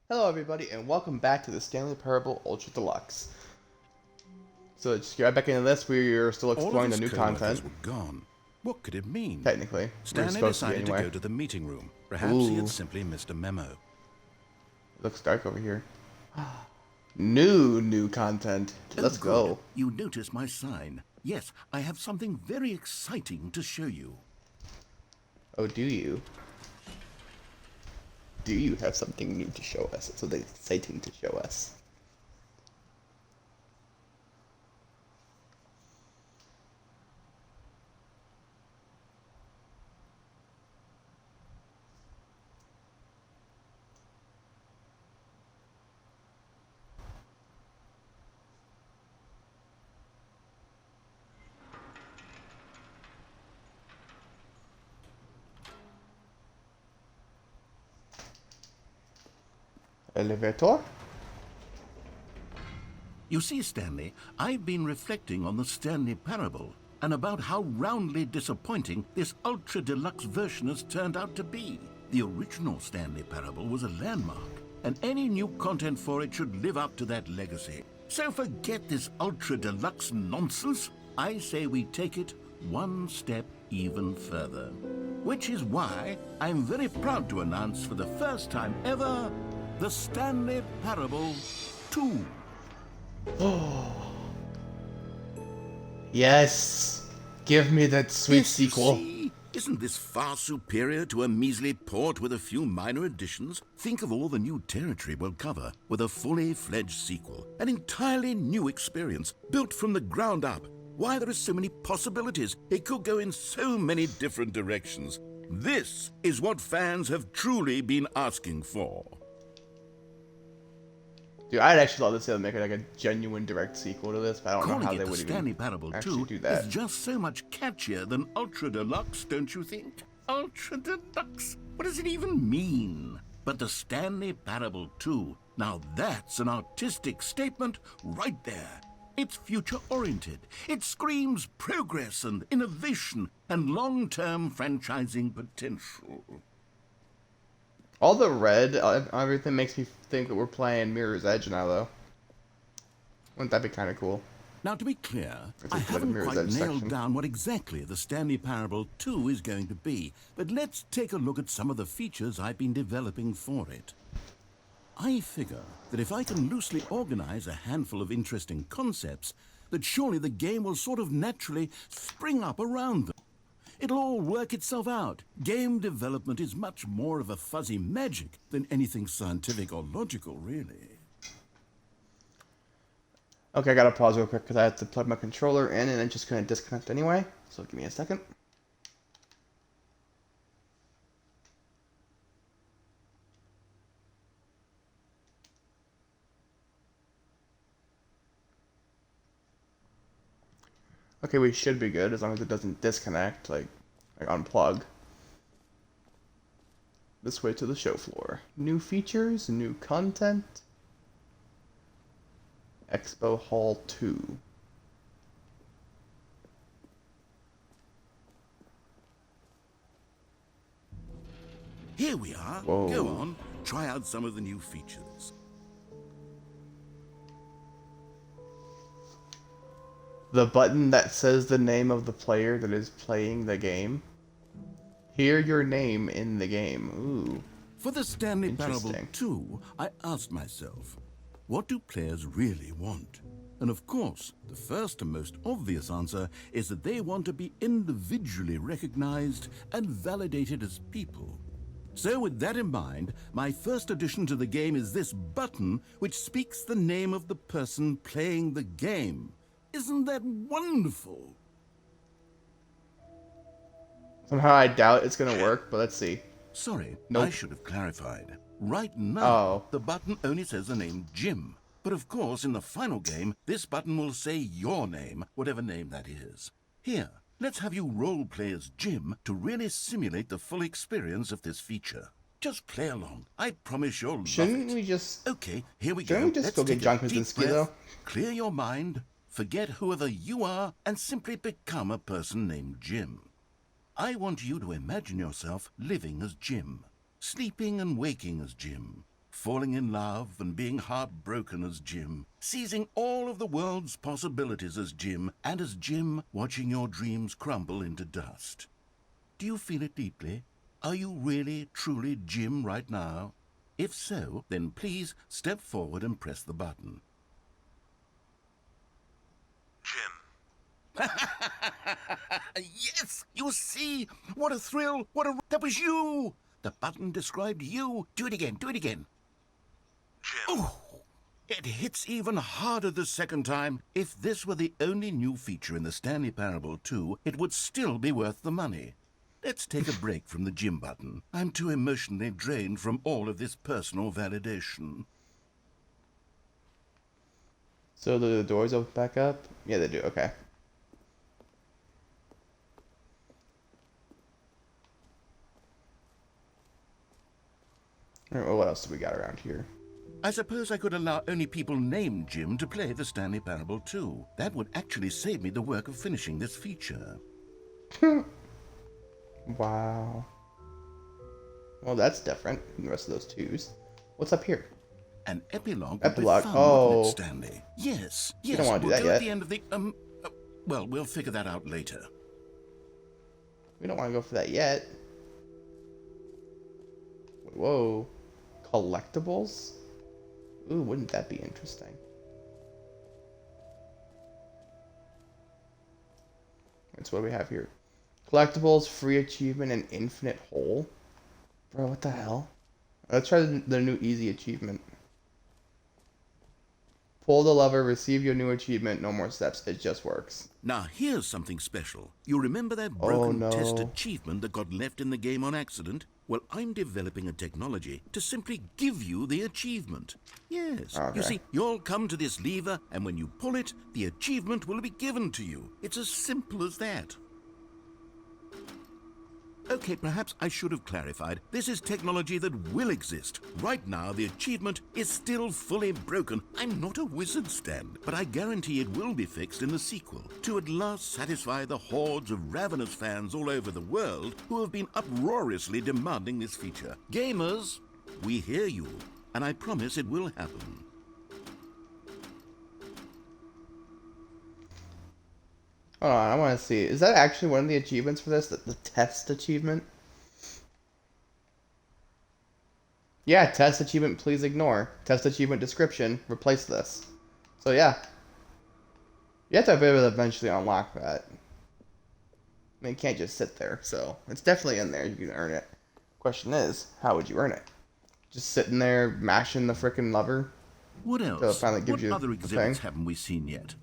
Hello everybody and welcome back to the Stanley Parable Ultra Deluxe. So just get right back into this, we're still All of exploring the his new co-workers content. were gone. What could it mean? Technically. We're Stanley supposed to be decided to anyway. go to the meeting room. Perhaps he Ooh, had simply missed a memo. it looks dark over here. New content. Oh, Let's good. go. You noticed my sign. Yes, I have something very exciting to show you. Oh, do you? Do you have something new to show us? Something exciting to show us? Elevator? You see, Stanley, I've been reflecting on the Stanley Parable and about how roundly disappointing this ultra deluxe version has turned out to be. The original Stanley Parable was a landmark, and any new content for it should live up to that legacy. So forget this ultra deluxe nonsense. I say we take it one step even further. Which is why I'm very proud to announce for the first time ever, the Stanley Parable 2. Oh. Yes! Give me that sweet Yes, sequel. see? Isn't this far superior to a measly port with a few minor additions? Think of all the new territory we'll cover with a fully fledged sequel. An entirely new experience, built from the ground up. Why, there are so many possibilities. It could go in so many different directions. This is what fans have truly been asking for. Dude, I'd actually love to see them make it like a genuine direct sequel to this, but I don't know Calling how it they the would Stanley even Parable actually 2 do that. is just so much catchier than Ultra Deluxe, don't you think? Ultra Deluxe? What does it even mean? But the Stanley Parable 2, now that's an artistic statement right there. It's future-oriented. It screams progress and innovation and long-term franchising potential. All the red, everything makes me think that we're playing Mirror's Edge now, though. Wouldn't that be kind of cool? Now, to be clear, It's I like a haven't Mirror's quite Edge nailed section. down what exactly the Stanley Parable 2 is going to be, but let's take a look at some of the features I've been developing for it. I figure that if I can loosely organize a handful of interesting concepts, that surely the game will sort of naturally spring up around them. It'll all work itself out. Game development is much more of a fuzzy magic than anything scientific or logical, really. Okay, I gotta pause real quick because I have to plug my controller in and it's just gonna disconnect anyway. So give me a second. Okay, we should be good as long as it doesn't disconnect, like unplug. This way to the show floor. New features, new content. Expo Hall 2. Here we are. Whoa. Go on, try out some of the new features. The button that says the name of the player that is playing the game. Hear your name in the game. Ooh. For the Stanley Parable Interesting. 2, I asked myself, what do players really want? And of course, the first and most obvious answer is that they want to be individually recognized and validated as people. So with that in mind, my first addition to the game is this button which speaks the name of the person playing the game. Isn't that wonderful? Somehow I doubt it's gonna work, but let's see. Sorry, Nope. I should have clarified. Right now, Oh. the button only says the name Jim. But of course, in the final game, this button will say your name, whatever name that is. Here, let's have you role-play as Jim to really simulate the full experience of this feature. Just play along. I promise you'll love Shouldn't it. we just... Okay, here we Shouldn't go. we just Let's go get take John a deep Krasinski, breath, though? clear your mind, forget whoever you are, and simply become a person named Jim. I want you to imagine yourself living as Jim, sleeping and waking as Jim, falling in love and being heartbroken as Jim, seizing all of the world's possibilities as Jim, and as Jim, watching your dreams crumble into dust. Do you feel it deeply? Are you really, truly Jim right now? If so, then please step forward and press the button. Jim. Yes, you see? What a thrill! That was you! The button described you. Do it again, do it again. Jim. Oh, it hits even harder the second time. If this were the only new feature in the Stanley Parable 2, it would still be worth the money. Let's take a break from the Jim button. I'm too emotionally drained from all of this personal validation. So the doors open back up? Yeah, they do. Okay. All right, well, what else do we got around here? I suppose I could allow only people named Jim to play the Stanley Parable 2. That would actually save me the work of finishing this feature. Wow. Well, that's different from the rest of those twos. What's up here? An epilogue. Epilogue. Would be fun, Oh. wouldn't it, Stanley? Yes. You don't want to do we'll that go yet. at the end of the well, we'll figure that out later. We don't want to go for that yet. Whoa. Collectibles? Ooh, wouldn't that be interesting? That's what we have here. Collectibles, free achievement, and infinite hole. Bro, what the hell? Let's try the new easy achievement. Pull the lever, receive your new achievement, no more steps. It just works. Now, here's something special. You remember that broken no. test achievement that got left in the game on accident? Well, I'm developing a technology to simply give you the achievement. Yes. Okay. You see, you'll come to this lever, and when you pull it, the achievement will be given to you. It's as simple as that. Okay, perhaps I should have clarified. This is technology that will exist. Right now, the achievement is still fully broken. I'm not a wizard, Stan, but I guarantee it will be fixed in the sequel to at last satisfy the hordes of ravenous fans all over the world who have been uproariously demanding this feature. Gamers, we hear you, and I promise it will happen. Hold on, I want to see. Is that actually one of the achievements for this? The test achievement? Yeah, test achievement, please ignore. Test achievement description, replace this. So yeah. You have to be able to eventually unlock that. I mean, it can't just sit there, so it's definitely in there. You can earn it. Question is, how would you earn it? Just sitting there, mashing the frickin' lever? What else? So it finally gives What you other the exhibits thing? haven't we seen yet?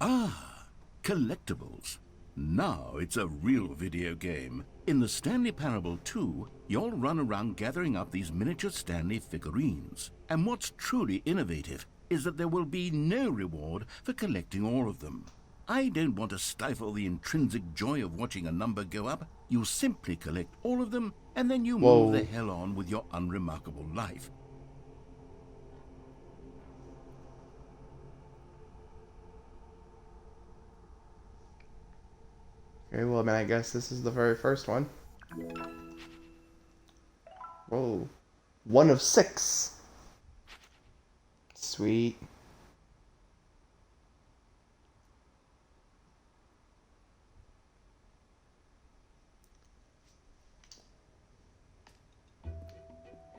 Ah, collectibles. Now it's a real video game. In the Stanley Parable 2, you'll run around gathering up these miniature Stanley figurines. And what's truly innovative is that there will be no reward for collecting all of them. I don't want to stifle the intrinsic joy of watching a number go up. You simply collect all of them, and then you Whoa. move the hell on with your unremarkable life. Okay, well, I mean, I guess this is the very first one. Whoa. 1 of 6. Sweet.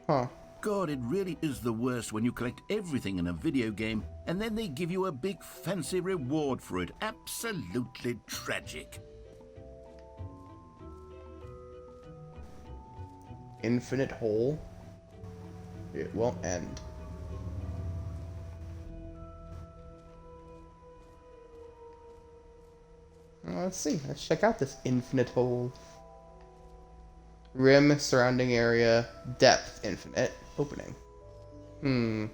Huh. God, it really is the worst when you collect everything in a video game and then they give you a big fancy reward for it. Absolutely tragic. Infinite hole. It won't end. Well, let's see. Let's check out this infinite hole. Rim, surrounding area, depth, infinite, opening.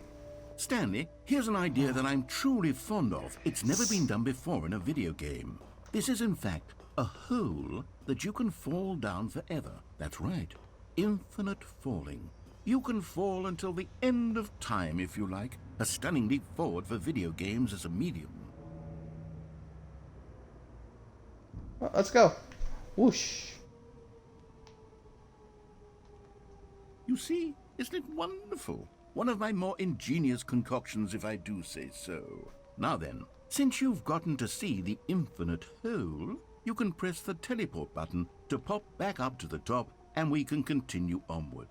Stanley, here's an idea that I'm truly fond of. It's never been done before in a video game. This is, in fact, a hole that you can fall down forever. That's right. Infinite falling. You can fall until the end of time, if you like. A stunning leap forward for video games as a medium. Well, let's go. Whoosh. You see? Isn't it wonderful? One of my more ingenious concoctions, if I do say so. Now then, since you've gotten to see the infinite hole, you can press the teleport button to pop back up to the top, and we can continue onward.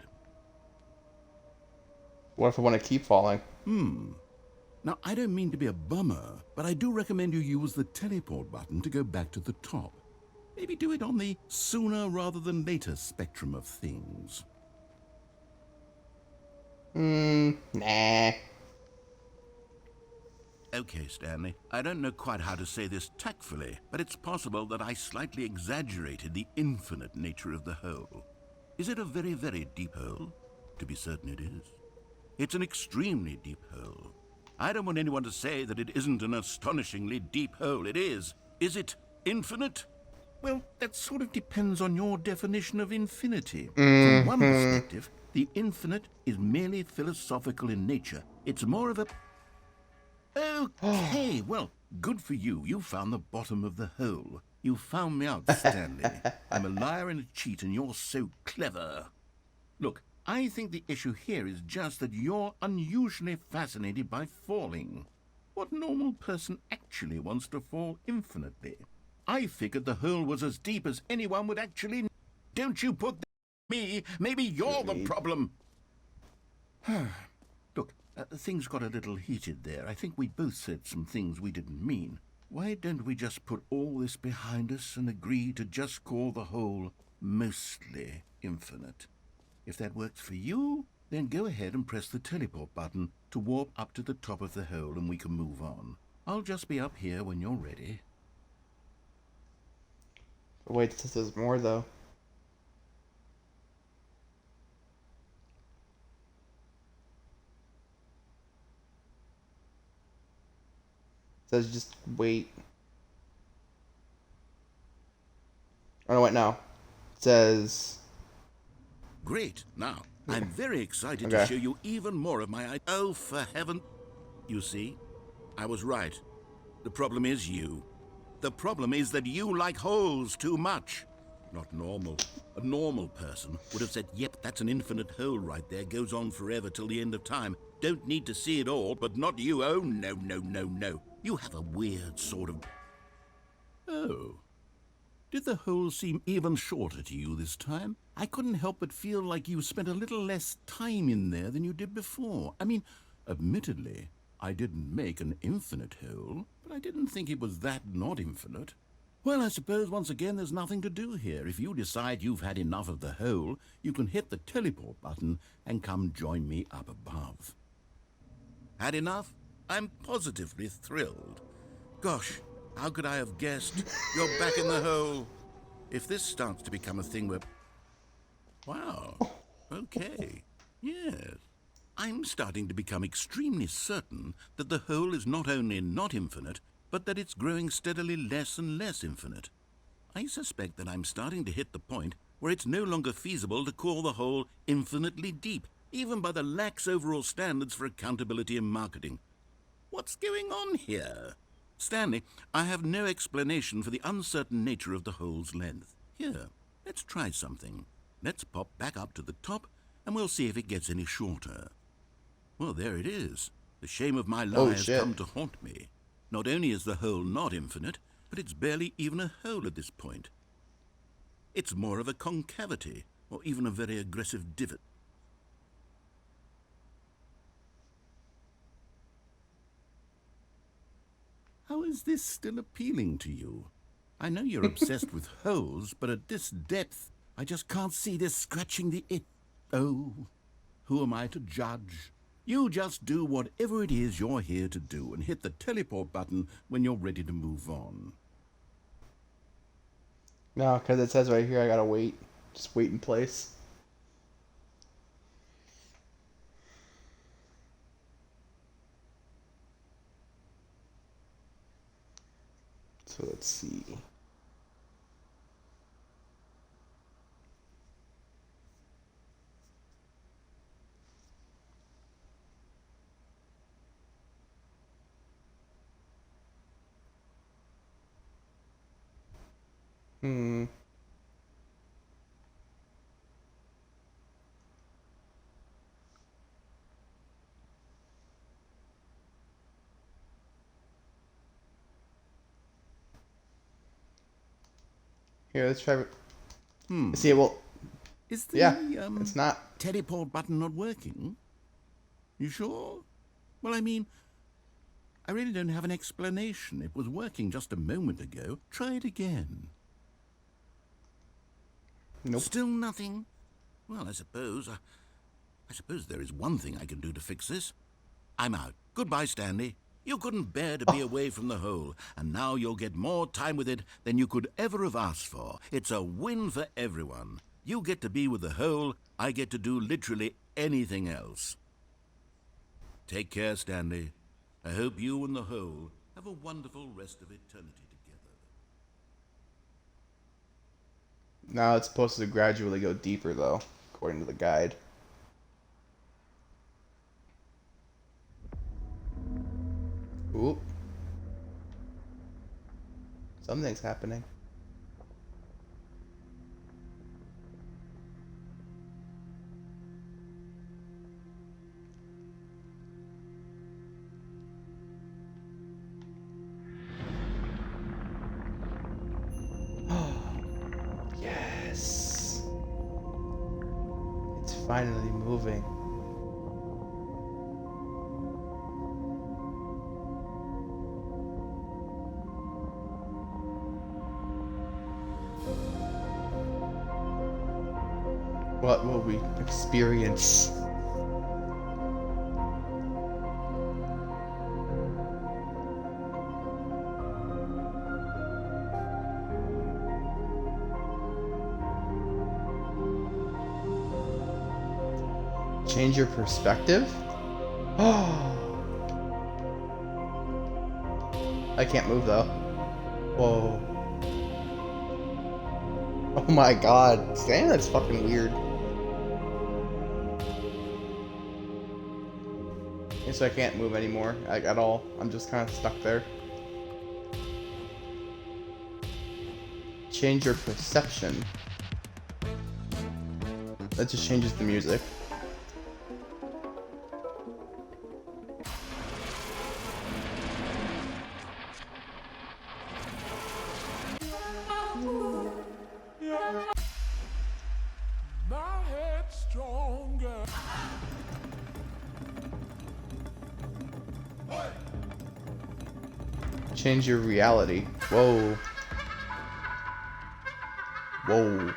What if I want to keep falling? Now, I don't mean to be a bummer, but I do recommend you use the teleport button to go back to the top. Maybe do it on the sooner rather than later spectrum of things. Nah. Okay, Stanley, I don't know quite how to say this tactfully, but it's possible that I slightly exaggerated the infinite nature of the hole. Is it a very, very deep hole? To be certain it is. It's an extremely deep hole. I don't want anyone to say that it isn't an astonishingly deep hole. It is. Is it infinite? Well, that sort of depends on your definition of infinity. From one perspective, the infinite is merely philosophical in nature. It's more of a... Okay, well, good for you. You found the bottom of the hole. You found me out, Stanley. I'm a liar and a cheat, and you're so clever. Look, I think the issue here is just that you're unusually fascinated by falling. What normal person actually wants to fall infinitely? I figured the hole was as deep as anyone would actually... Don't you put that on me? Maybe you're the problem. Look, things got a little heated there. I think we both said some things we didn't mean. Why don't we just put all this behind us and agree to just call the hole mostly infinite? If that works for you, then go ahead and press the teleport button to warp up to the top of the hole and we can move on. I'll just be up here when you're ready. Wait, this is more though. It says just wait. Oh no, wait, no. It says... Great. Now, I'm very excited Okay. to show you even more of my... Oh, for heaven... You see, I was right. The problem is you. The problem is that you like holes too much. Not normal. A normal person would have said, yep, that's an infinite hole right there. Goes on forever till the end of time. Don't need to see it all, but not you. Oh, no, no, no, no. You have a weird sort of... Oh. Did the hole seem even shorter to you this time? I couldn't help but feel like you spent a little less time in there than you did before. I mean, admittedly, I didn't make an infinite hole, but I didn't think it was that not infinite. Well, I suppose once again there's nothing to do here. If you decide you've had enough of the hole, you can hit the teleport button and come join me up above. Had enough? I'm positively thrilled. Gosh, how could I have guessed? You're back in the hole. If this starts to become a thing where... Wow. Okay. Yes. I'm starting to become extremely certain that the hole is not only not infinite, but that it's growing steadily less and less infinite. I suspect that I'm starting to hit the point where it's no longer feasible to call the hole infinitely deep, even by the lax overall standards for accountability and marketing. What's going on here? Stanley, I have no explanation for the uncertain nature of the hole's length. Here, let's try something. Let's pop back up to the top, and we'll see if it gets any shorter. Well, there it is. The shame of my lie has come to haunt me. Not only is the hole not infinite, but it's barely even a hole at this point. It's more of a concavity, or even a very aggressive divot. How is this still appealing to you? I know you're obsessed with holes, but at this depth, I just can't see this scratching the itch. Oh, who am I to judge? You just do whatever it is you're here to do and hit the teleport button when you're ready to move on. No, because it says right here I gotta wait. Just wait in place. So let's see. Here, let's try. Hmm. See, well, Is the yeah, it's not. teleport button not working? You sure? Well, I mean, I really don't have an explanation. It was working just a moment ago. Try it again. Nope. Still nothing? Well, I suppose there is one thing I can do to fix this. I'm out. Goodbye, Stanley. You couldn't bear to be away from the hole, and now you'll get more time with it than you could ever have asked for. It's a win for everyone. You get to be with the hole, I get to do literally anything else. Take care, Stanley. I hope you and the hole have a wonderful rest of eternity together. Now it's supposed to gradually go deeper, though, according to the guide. Ooh. Something's happening. Yes. It's finally moving. What will we experience? Change your perspective? Oh. I can't move though. Whoa. Oh my god. Damn, that's fucking weird. Okay, so I can't move anymore, like, at all. I'm just kind of stuck there. Change your perception. That just changes the music. My head stronger. Change your reality. Whoa. Whoa.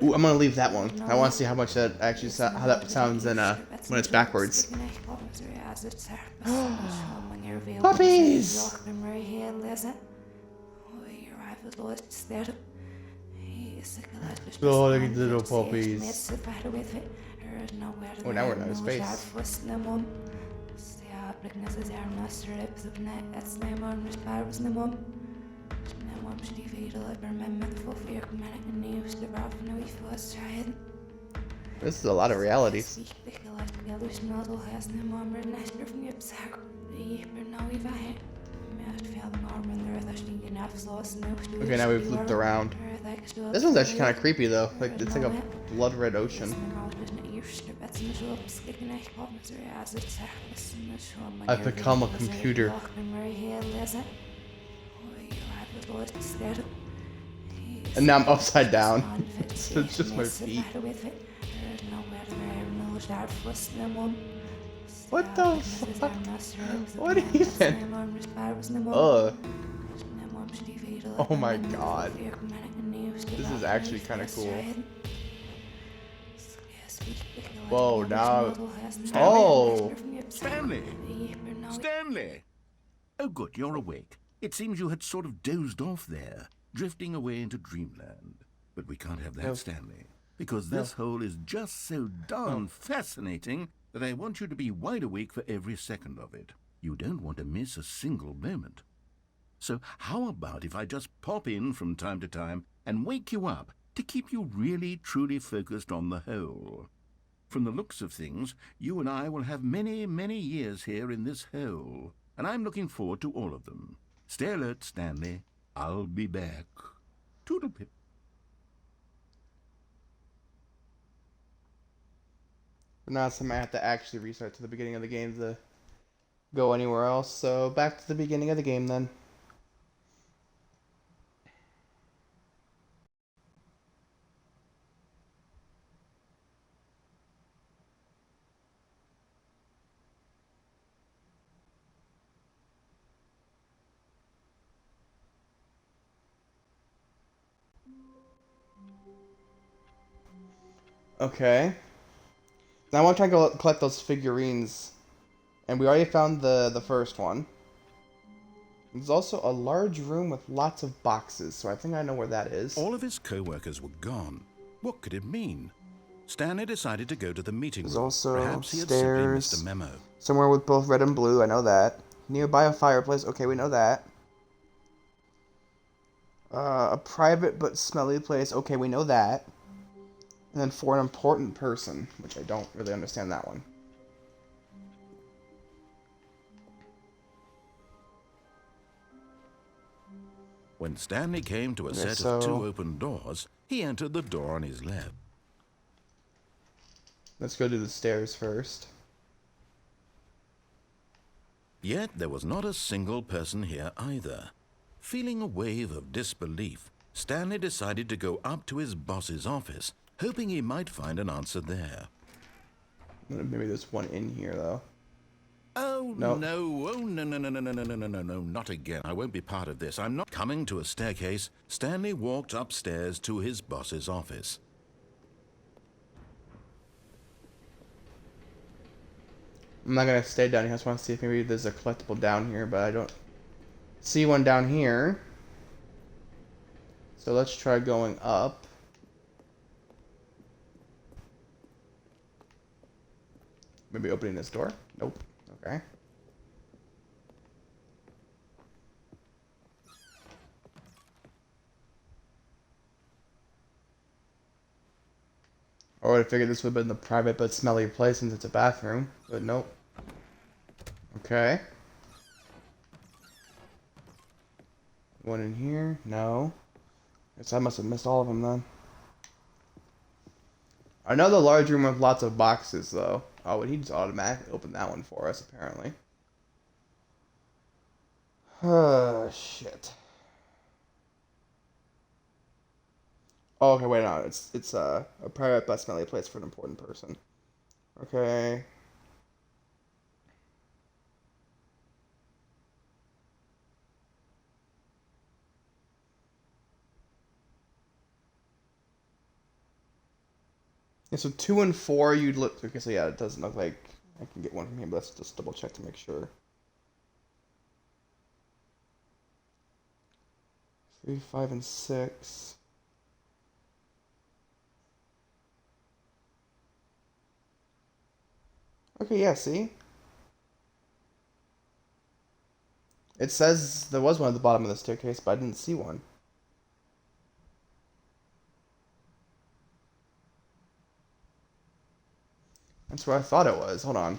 Ooh, I'm gonna leave that one. I want to see how much that actually how that sounds in when it's backwards. Puppies! Oh, look at the little puppies. Oh, now we're in outer space. This is a lot of realities. Okay, now we've looped around. This one's actually kind of creepy though. Like, it's like a blood red ocean. I've become a computer. And now I'm upside down. So it's just my feet. What the fuck? What even? Ugh. Oh my god. This is actually kind of cool. Whoa, now. Oh! Stanley! Stanley! Oh, good, you're awake. It seems you had sort of dozed off there, drifting away into dreamland. But we can't have that, No. Stanley, because this hole is just so darn fascinating that I want you to be wide awake for every second of it. You don't want to miss a single moment. So how about if I just pop in from time to time and wake you up to keep you really, truly focused on the hole? From the looks of things, you and I will have many, many years here in this hole, and I'm looking forward to all of them. Stay alert, Stanley. I'll be back. Toodlepip. Now I have to actually restart to the beginning of the game to go anywhere else. So back to the beginning of the game then. Okay. Now I want to try and go collect those figurines. And we already found the first one. There's also a large room with lots of boxes, so I think I know where that is. All of his co-workers were gone. What could it mean? Stanley decided to go to the meeting There's room. also Perhaps he had simply missed stairs. a memo. Somewhere with both red and blue, I know that. Nearby a fireplace, okay, we know that. A private but smelly place, okay, we know that. And then for an important person, which I don't really understand that one. When Stanley came to a Okay, set so- of 2 open doors, he entered the door on his left. Let's go to the stairs first. Yet there was not a single person here either. Feeling a wave of disbelief, Stanley decided to go up to his boss's office, hoping he might find an answer there. Maybe there's one in here, though. Oh, Nope. no. Oh, no, no, no, no, no, no, no, no, no, no, not again. I won't be part of this. I'm not coming to a staircase. Stanley walked upstairs to his boss's office. I'm not gonna stay down here. I just want to see if maybe there's a collectible down here, but I don't see one down here. So let's try going up. Maybe opening this door? Nope. Okay. Or I figured this would have been the private but smelly place since it's a bathroom, but nope. Okay. One in here? No. Guess I must have missed all of them then. Another large room with lots of boxes, though. Oh, and he just automatically opened that one for us, apparently. Oh, shit. Oh, okay, wait, no. It's a private but smelly place for an important person. Okay. Yeah, so 2 and 4, you'd look. Okay, so yeah, it doesn't look like I can get one from here, but let's just double check to make sure. 3, 5, and 6. Okay, yeah, see? It says there was one at the bottom of the staircase, but I didn't see one. That's where I thought it was. Hold on.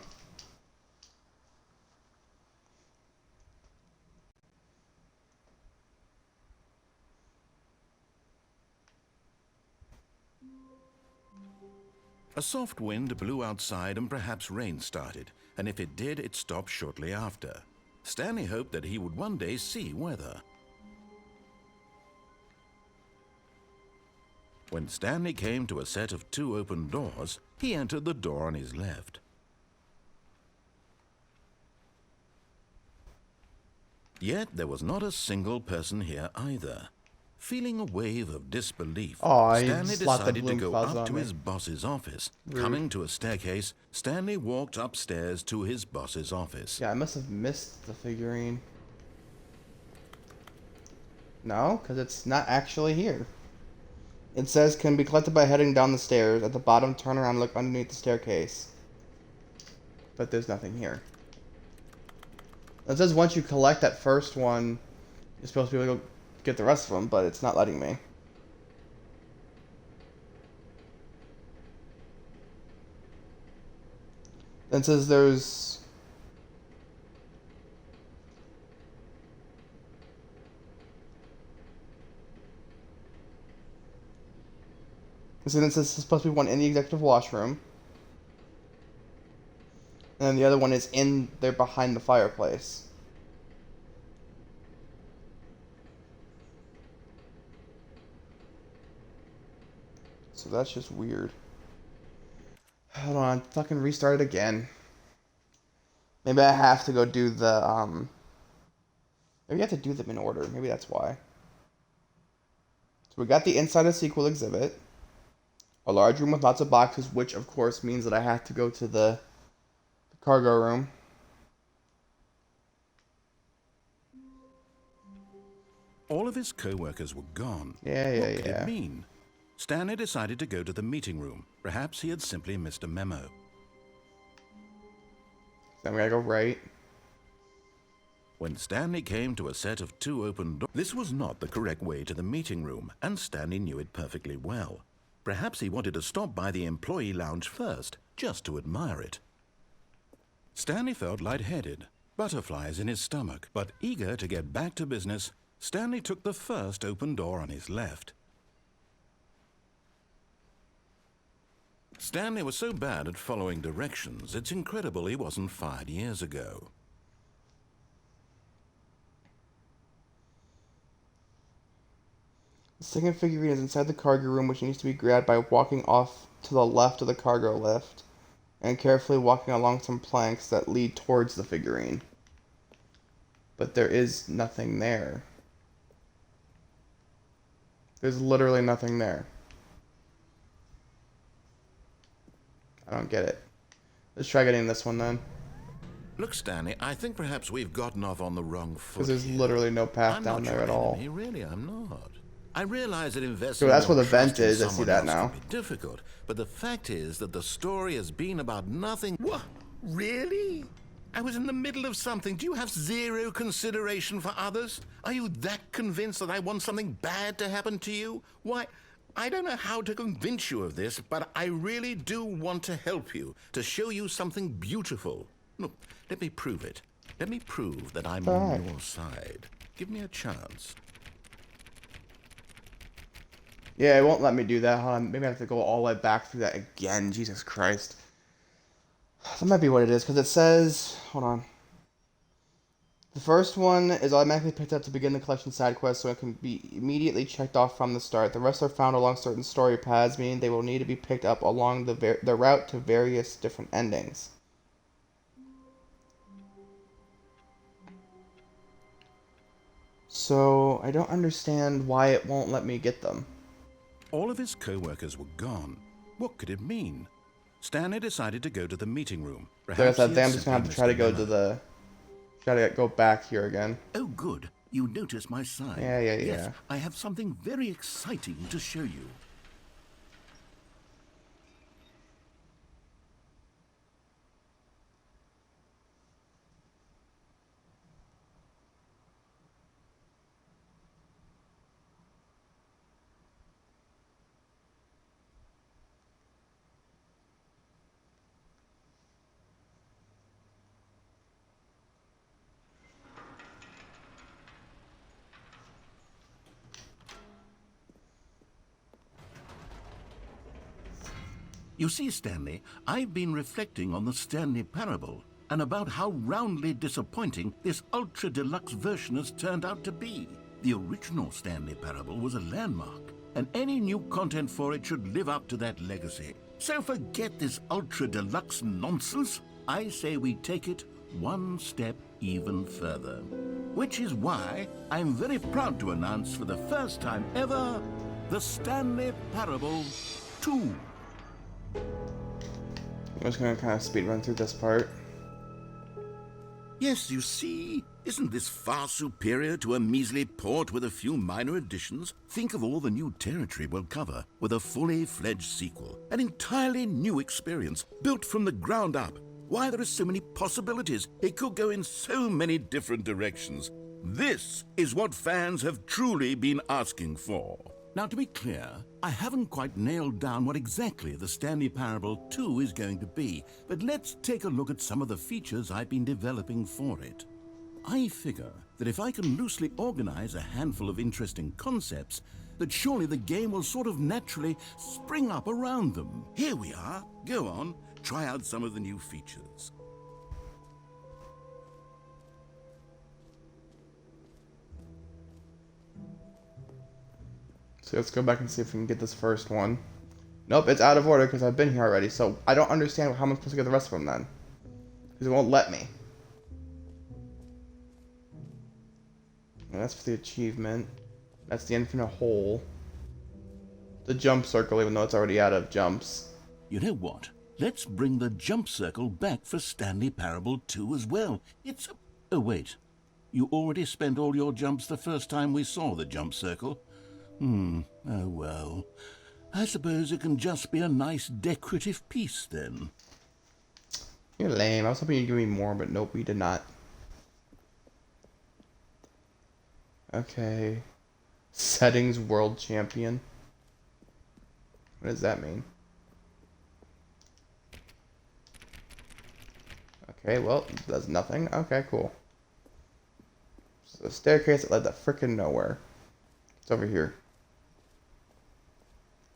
A soft wind blew outside and perhaps rain started, and if it did, it stopped shortly after. Stanley hoped that he would one day see weather. When Stanley came to a set of 2 open doors, he entered the door on his left. Yet there was not a single person here either. Feeling a wave of disbelief, Aw, he Stanley slapped the decided to bloom go fuzz up on to me. his boss's office. Rude. Coming to a staircase, Stanley walked upstairs to his boss's office. Yeah, I must have missed the figurine. No, because it's not actually here. It says can be collected by heading down the stairs. At the bottom, turn around and look underneath the staircase. But there's nothing here. It says once you collect that first one, you're supposed to be able to go get the rest of them, but it's not letting me. Then it says there's... So then it says there's supposed to be one in the executive washroom. And then the other one is in there behind the fireplace. So that's just weird. Hold on, fucking restart it again. Maybe I have to go do the, maybe I have to do them in order. Maybe that's why. So we got the inside of sequel exhibit. A large room with lots of boxes, which of course means that I have to go to the cargo room. All of his co-workers were gone. Yeah. What could it mean? Stanley decided to go to the meeting room. Perhaps he had simply missed a memo. Then we gotta go right. When Stanley came to a set of 2 open doors, this was not the correct way to the meeting room, and Stanley knew it perfectly well. Perhaps he wanted to stop by the employee lounge first, just to admire it. Stanley felt lightheaded, butterflies in his stomach, but eager to get back to business, Stanley took the first open door on his left. Stanley was so bad at following directions, it's incredible he wasn't fired years ago. The second figurine is inside the cargo room, which needs to be grabbed by walking off to the left of the cargo lift and carefully walking along some planks that lead towards the figurine. But there is nothing there. There's literally nothing there. I don't get it. Let's try getting this one then. Look, Stanley, I think perhaps we've gotten off on the wrong foot. Because there's literally no path down there at all. Really, I'm not. I realize that investing. So that's where the vent in is. I see that now. can be difficult, but the fact is that the story has been about nothing. What? Really? I was in the middle of something. Do you have zero consideration for others? Are you that convinced that I want something bad to happen to you? Why, I don't know how to convince you of this, but I really do want to help you, to show you something beautiful. Look, let me prove it. Let me prove that I'm on your side. Give me a chance. Yeah, it won't let me do that. Hold on. Maybe I have to go all the way back through that again. Jesus Christ. That might be what it is, because it says... Hold on. The first one is automatically picked up to begin the collection side quest, so it can be immediately checked off from the start. The rest are found along certain story paths, meaning they will need to be picked up along the route to various different endings. So, I don't understand why it won't let me get them. All of his co-workers were gone. What could it mean? Stanley decided to go to the meeting room. Perhaps I'm just gonna have to try to go to the... Try to go back here again. Oh, good. You noticed my sign. Yeah. Yes, I have something very exciting to show you. You see, Stanley, I've been reflecting on the Stanley parable and about how roundly disappointing this ultra deluxe version has turned out to be. The original Stanley parable was a landmark, and any new content for it should live up to that legacy. So forget this ultra deluxe nonsense. I say we take it one step even further. Which is why I'm very proud to announce for the first time ever, the Stanley Parable 2. I'm just gonna kind of speed run through this part. Yes, you see, isn't this far superior to a measly port with a few minor additions? Think of all the new territory we'll cover with a fully fledged sequel. An entirely new experience, built from the ground up. Why, there are so many possibilities. It could go in so many different directions. This is what fans have truly been asking for. Now, to be clear, I haven't quite nailed down what exactly the Stanley Parable 2 is going to be, but let's take a look at some of the features I've been developing for it. I figure that if I can loosely organize a handful of interesting concepts, that surely the game will sort of naturally spring up around them. Here we are. Go on, try out some of the new features. So let's go back and see if we can get this first one. Nope, it's out of order because I've been here already. So I don't understand how I'm supposed to get the rest of them then. Because it won't let me. And that's for the achievement. That's the infinite hole. The jump circle, even though it's already out of jumps. You know what? Let's bring the jump circle back for Stanley Parable 2 as well. It's a... Oh, wait. You already spent all your jumps the first time we saw the jump circle? Oh well. I suppose it can just be a nice decorative piece then. You're lame. I was hoping you'd give me more, but nope, you did not. Okay. Settings World Champion. What does that mean? Okay, well, it does nothing. Okay, cool. So the staircase that led to frickin' nowhere. It's over here.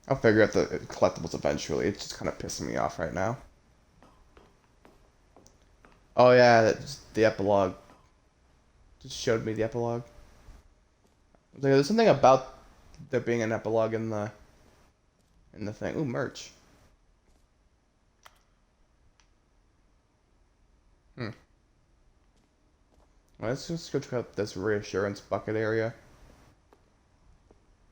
I'll figure out the collectibles eventually. It's just kind of pissing me off right now. Oh yeah, that's the epilogue. Just showed me the epilogue. There's something about there being an epilogue in the thing. Ooh, merch. Well, let's just go check out this reassurance bucket area.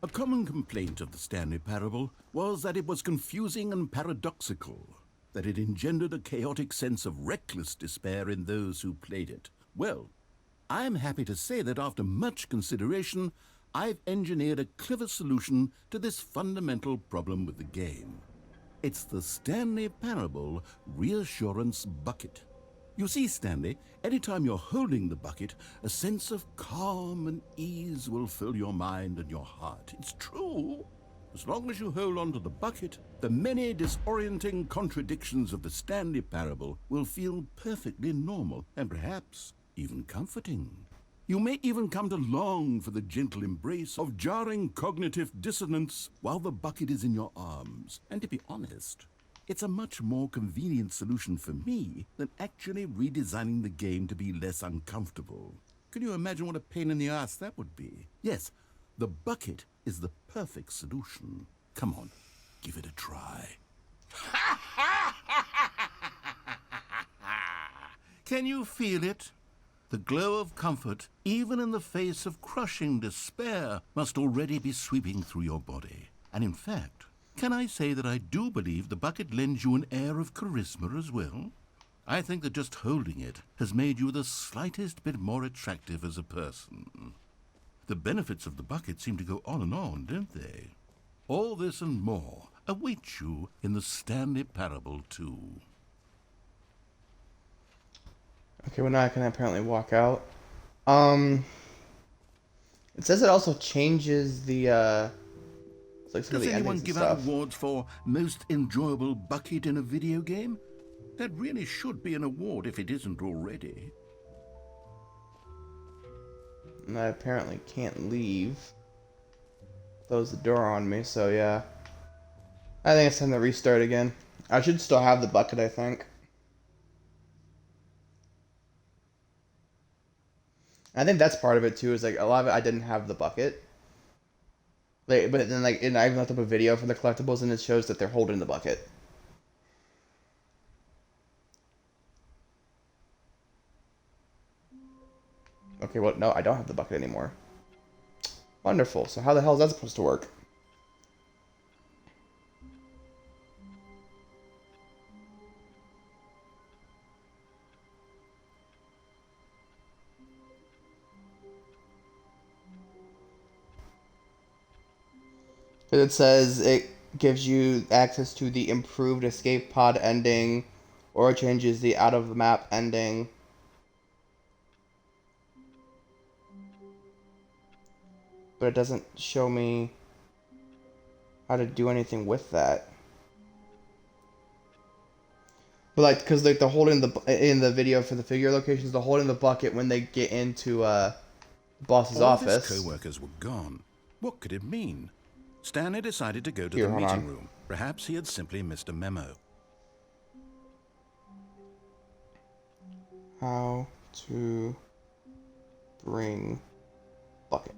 A common complaint of the Stanley Parable was that it was confusing and paradoxical, that it engendered a chaotic sense of reckless despair in those who played it. Well, I am happy to say that after much consideration, I've engineered a clever solution to this fundamental problem with the game. It's the Stanley Parable Reassurance Bucket. You see, Stanley, anytime you're holding the bucket, a sense of calm and ease will fill your mind and your heart. It's true. As long as you hold on to the bucket, the many disorienting contradictions of the Stanley Parable will feel perfectly normal and perhaps even comforting. You may even come to long for the gentle embrace of jarring cognitive dissonance while the bucket is in your arms. And to be honest, it's a much more convenient solution for me than actually redesigning the game to be less uncomfortable. Can you imagine what a pain in the ass that would be? Yes, the bucket is the perfect solution. Come on, give it a try. Can you feel it? The glow of comfort, even in the face of crushing despair, must already be sweeping through your body. And in fact, can I say that I do believe the bucket lends you an air of charisma as well? I think that just holding it has made you the slightest bit more attractive as a person. The benefits of the bucket seem to go on and on, don't they? All this and more await you in the Stanley Parable 2. Okay, well now I can apparently walk out. It says it also changes the it's like some of Does the anyone endings and give out stuff. awards for most enjoyable bucket in a video game? That really should be an award if it isn't already. And I apparently can't leave. Close the door on me, so yeah. I think it's time to restart again. I should still have the bucket, I think. I think that's part of it too, is like a lot of it I didn't have the bucket. Like, but then like and I even looked up a video for the collectibles and it shows that they're holding the bucket. Okay, well no, I don't have the bucket anymore. Wonderful. So how the hell is that supposed to work? It says it gives you access to the improved escape pod ending, or changes the out of the map ending. But it doesn't show me how to do anything with that. But like, because like the holding the in the video for the figure locations, the holding the bucket when they get into the boss's All of office. his co-workers were gone. What could it mean? Stanley decided to go to Here, the hold meeting on. room. Perhaps he had simply missed a memo. How to bring bucket.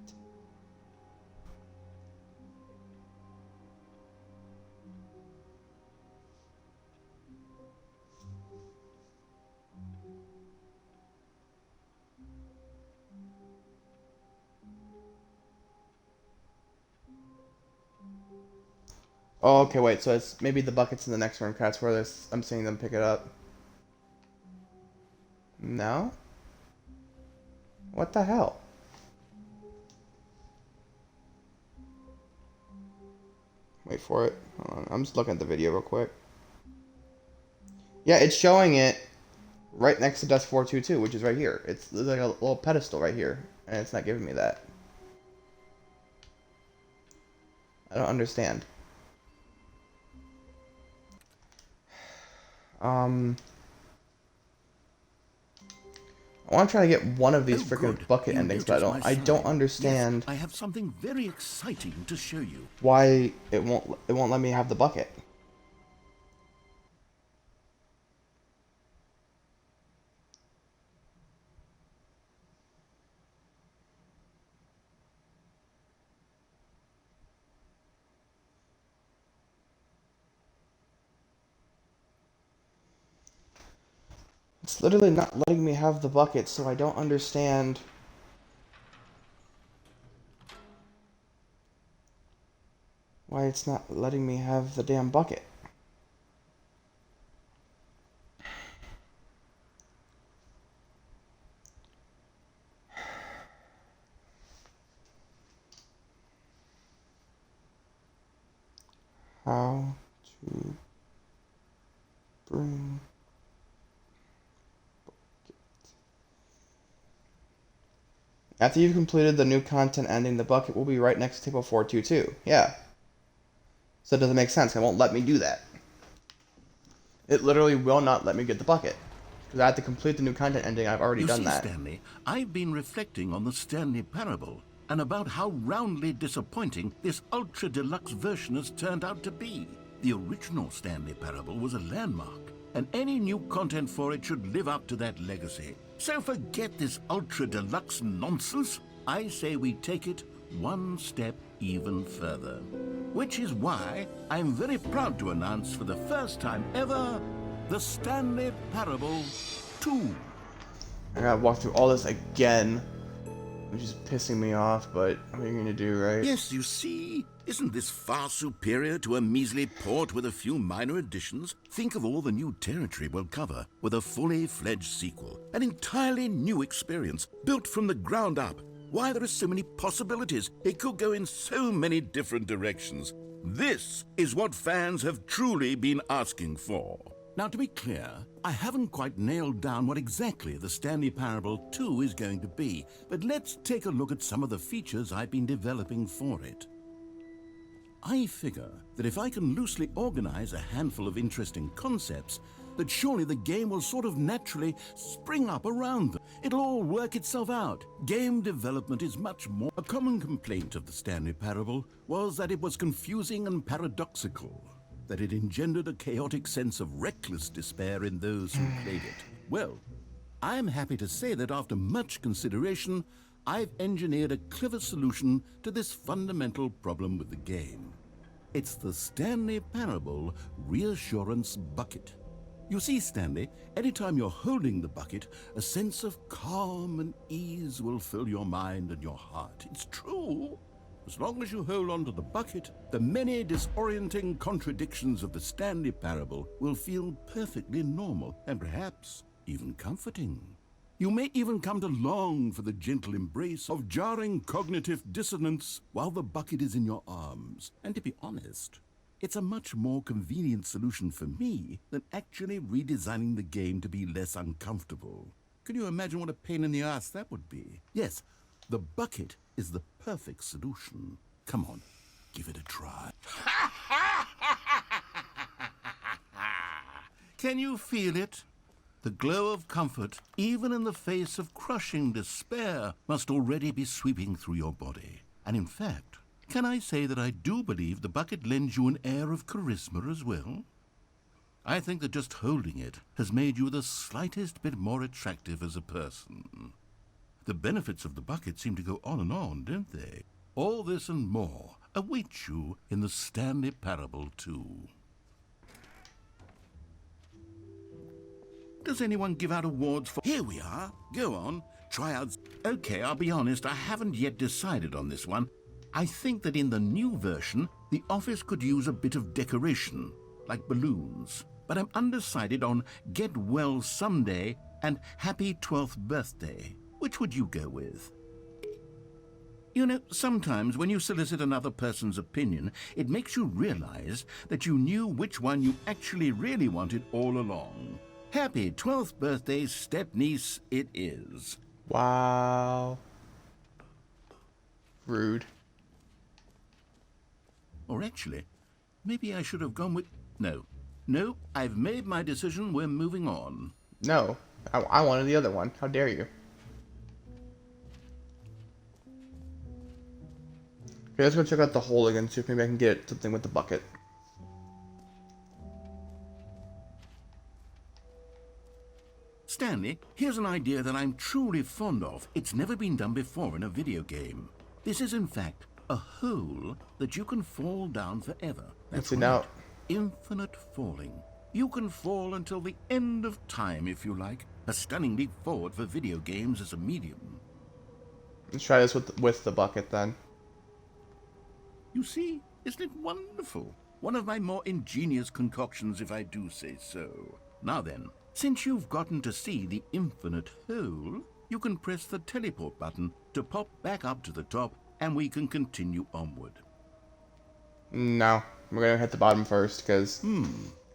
Oh, okay, wait. So it's maybe the buckets in the next room. That's where I'm seeing them pick it up. No? What the hell? Wait for it. Hold on. I'm just looking at the video real quick. Yeah, it's showing it right next to Dust 422, which is right here. There's like a little pedestal right here, and it's not giving me that. I don't understand. I want to try to get one of these freaking good. bucket You endings, but noticed my I don't sign. understand Yes, I have something very exciting to show you. why it won't let me have the bucket. It's literally not letting me have the bucket, so I don't understand why it's not letting me have the damn bucket. How to bring After you've completed the new content ending, the bucket will be right next to table 422. Yeah. So it doesn't make sense. It won't let me do that. It literally will not let me get the bucket. Because I have to complete the new content ending. I've already done that. Stanley, I've been reflecting on the Stanley parable and about how roundly disappointing this ultra deluxe version has turned out to be. The original Stanley parable was a landmark, and any new content for it should live up to that legacy. So forget this ultra deluxe nonsense. I say we take it one step even further. Which is why I'm very proud to announce for the first time ever, the Stanley Parable 2. I gotta walk through all this again, which is pissing me off, but what are you gonna do, right? Yes, you see, isn't this far superior to a measly port with a few minor additions? Think of all the new territory we'll cover with a fully fledged sequel, an entirely new experience, built from the ground up. Why, there are so many possibilities. It could go in so many different directions. This is what fans have truly been asking for. Now, to be clear, I haven't quite nailed down what exactly the Stanley Parable 2 is going to be, but let's take a look at some of the features I've been developing for it. I figure that if I can loosely organize a handful of interesting concepts, that surely the game will sort of naturally spring up around them. It'll all work itself out. Game development is much more. A common complaint of the Stanley Parable was that it was confusing and paradoxical, that it engendered a chaotic sense of reckless despair in those who played it. Well, I'm happy to say that after much consideration, I've engineered a clever solution to this fundamental problem with the game. It's the Stanley Parable Reassurance Bucket. You see, Stanley, anytime you're holding the bucket, a sense of calm and ease will fill your mind and your heart. It's true. As long as you hold on to the bucket, the many disorienting contradictions of the Stanley Parable will feel perfectly normal and perhaps even comforting. You may even come to long for the gentle embrace of jarring cognitive dissonance while the bucket is in your arms. And to be honest, it's a much more convenient solution for me than actually redesigning the game to be less uncomfortable. Can you imagine what a pain in the ass that would be? Yes, the bucket is the perfect solution. Come on, give it a try. Can you feel it? The glow of comfort, even in the face of crushing despair, must already be sweeping through your body. And in fact, can I say that I do believe the bucket lends you an air of charisma as well? I think that just holding it has made you the slightest bit more attractive as a person. The benefits of the bucket seem to go on, don't they? All this and more await you in the Stanley Parable 2. Does anyone give out awards for... Here we are. Go on. Try out... Okay, I'll be honest, I haven't yet decided on this one. I think that in the new version, the office could use a bit of decoration, like balloons. But I'm undecided on Get Well Someday and Happy 12th Birthday. Which would you go with? You know, sometimes when you solicit another person's opinion, it makes you realize that you knew which one you actually really wanted all along. Happy 12th birthday, step-niece, it is. Wow. Rude. Or actually, maybe I should have gone with... No, I've made my decision, we're moving on. No, I wanted the other one. How dare you? Okay, let's go check out the hole again, see if maybe I can get something with the bucket. Stanley, here's an idea that I'm truly fond of. It's never been done before in a video game. This is, in fact, a hole that you can fall down forever. Let's see now. Infinite falling. You can fall until the end of time, if you like. A stunning leap forward for video games as a medium. Let's try this with the bucket then. You see, isn't it wonderful? One of my more ingenious concoctions, if I do say so. Now then, since you've gotten to see the infinite hole, you can press the teleport button to pop back up to the top, and we can continue onward. No, we're gonna hit the bottom first, because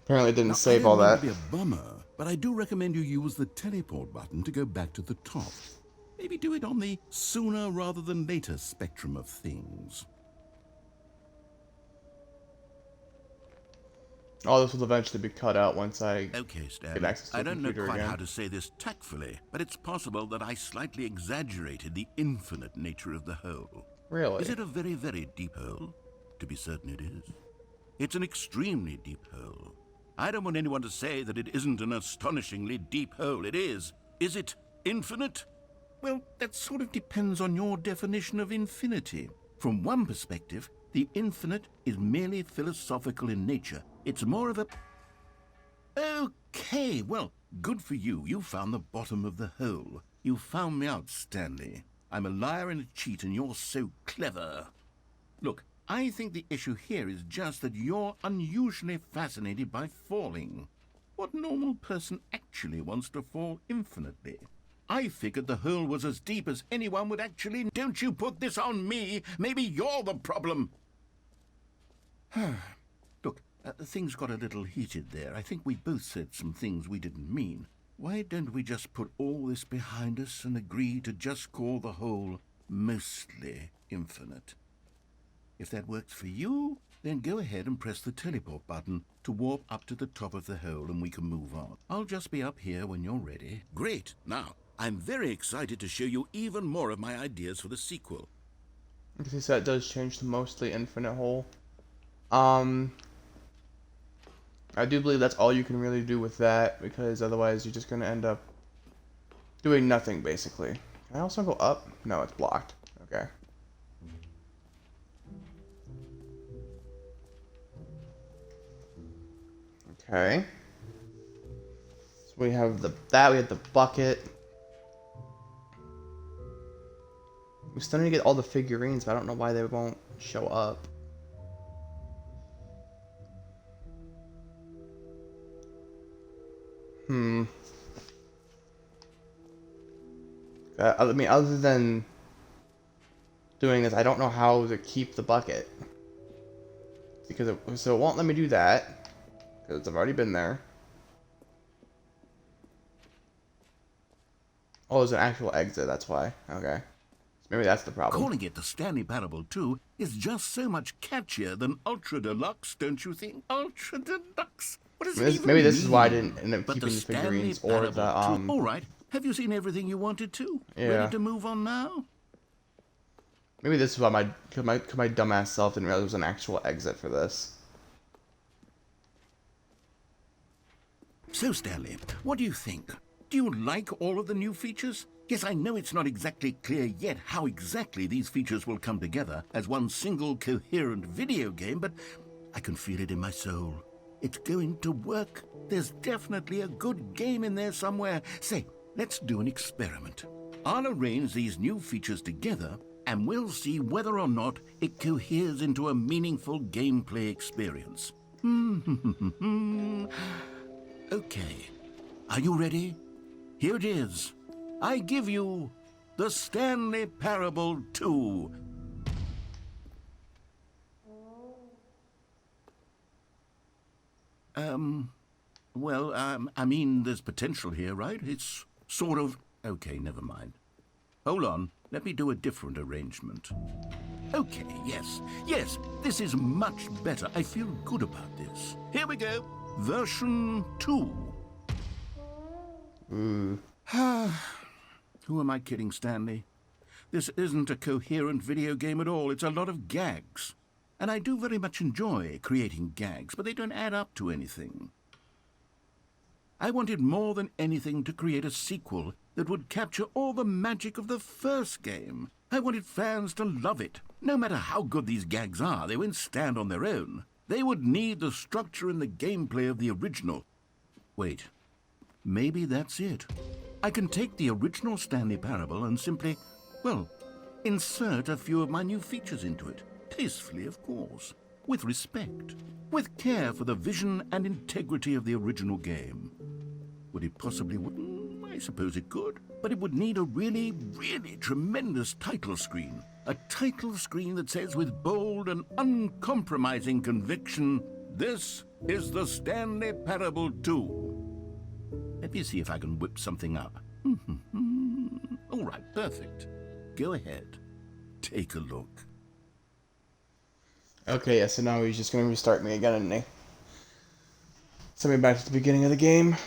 apparently it didn't save all that. It would be a bummer, but I do recommend you use the teleport button to go back to the top. Maybe do it on the sooner rather than later spectrum of things. All this will eventually be cut out once I Okay, get Stanley. access to I the don't know computer quite again. how to say this tactfully, but it's possible that I slightly exaggerated the infinite nature of the hole. Really? Is it a very, very deep hole? To be certain it is. It's an extremely deep hole. I don't want anyone to say that it isn't an astonishingly deep hole. It is. Is it infinite? Well, that sort of depends on your definition of infinity. From one perspective, the infinite is merely philosophical in nature. It's more of a... Okay, well, good for you. You found the bottom of the hole. You found me out, Stanley. I'm a liar and a cheat, and you're so clever. Look, I think the issue here is just that you're unusually fascinated by falling. What normal person actually wants to fall infinitely? I figured the hole was as deep as anyone would actually... Don't you put this on me! Maybe you're the problem! Look, things got a little heated there. I think we both said some things we didn't mean. Why don't we just put all this behind us and agree to just call the hole mostly infinite? If that works for you, then go ahead and press the teleport button to warp up to the top of the hole and we can move on. I'll just be up here when you're ready. Great! Now, I'm very excited to show you even more of my ideas for the sequel. Okay, so that does change to mostly infinite hole. I do believe that's all you can really do with that, because otherwise you're just going to end up doing nothing, basically. Can I also go up? No, it's blocked. Okay. Okay. So we have we have the bucket. We still need to get all the figurines, but I don't know why they won't show up. I mean, other than doing this, I don't know how to keep the bucket. Because it won't let me do that. Because I've already been there. Oh, there's an actual exit, that's why. Okay. Maybe that's the problem. Calling it the Stanley Parable 2 is just so much catchier than Ultra Deluxe, don't you think? Ultra Deluxe? What does it even Maybe this is mean? why I didn't end up But keeping the Stanley figurines or the Parable 2. All right. Have you seen everything you wanted to? Yeah. Ready to move on now? Maybe this is why my dumbass self didn't realize there was an actual exit for this. So, Stanley, what do you think? Do you like all of the new features? Yes, I know it's not exactly clear yet how exactly these features will come together as one single coherent video game, but I can feel it in my soul. It's going to work. There's definitely a good game in there somewhere. Say, let's do an experiment. I'll arrange these new features together, and we'll see whether or not it coheres into a meaningful gameplay experience. Okay, are you ready? Here it is. I give you the Stanley Parable 2. I mean, there's potential here, right? It's sort of... Okay, never mind. Hold on, let me do a different arrangement. Okay, yes, this is much better. I feel good about this. Here we go. Version 2. Who am I kidding, Stanley? This isn't a coherent video game at all. It's a lot of gags. And I do very much enjoy creating gags, but they don't add up to anything. I wanted more than anything to create a sequel that would capture all the magic of the first game. I wanted fans to love it. No matter how good these gags are, they won't stand on their own. They would need the structure and the gameplay of the original. Wait, maybe that's it. I can take the original Stanley Parable and simply, well, insert a few of my new features into it. Tastefully, of course. With respect. With care for the vision and integrity of the original game. Would it possibly wouldn't? I suppose it could. But it would need a really, really tremendous title screen. A title screen that says with bold and uncompromising conviction, "This is the Stanley Parable 2. Let me see if I can whip something up. All right, perfect. Go ahead. Take a look. Okay, yeah, so now he's just going to restart me again, isn't he? Send me back to the beginning of the game.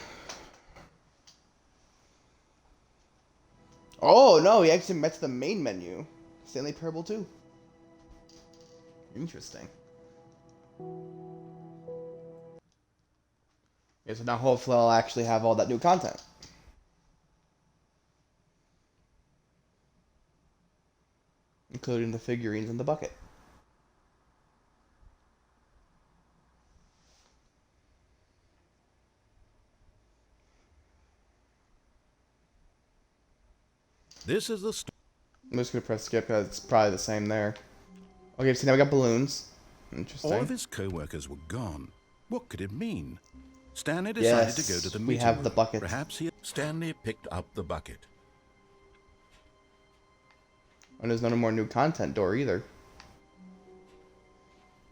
Oh, no, he actually met to the main menu. Stanley Parable 2. Interesting. Yeah, so now hopefully I'll actually have all that new content. Including the figurines in the bucket. This is the I'm just going to press skip because it's probably the same there. Okay, so now we got balloons. Interesting. All of his co-workers were gone. What could it mean? Stanley decided to go to the meeting we have the room. bucket. Perhaps Stanley picked up the bucket. And there's no more new content door either.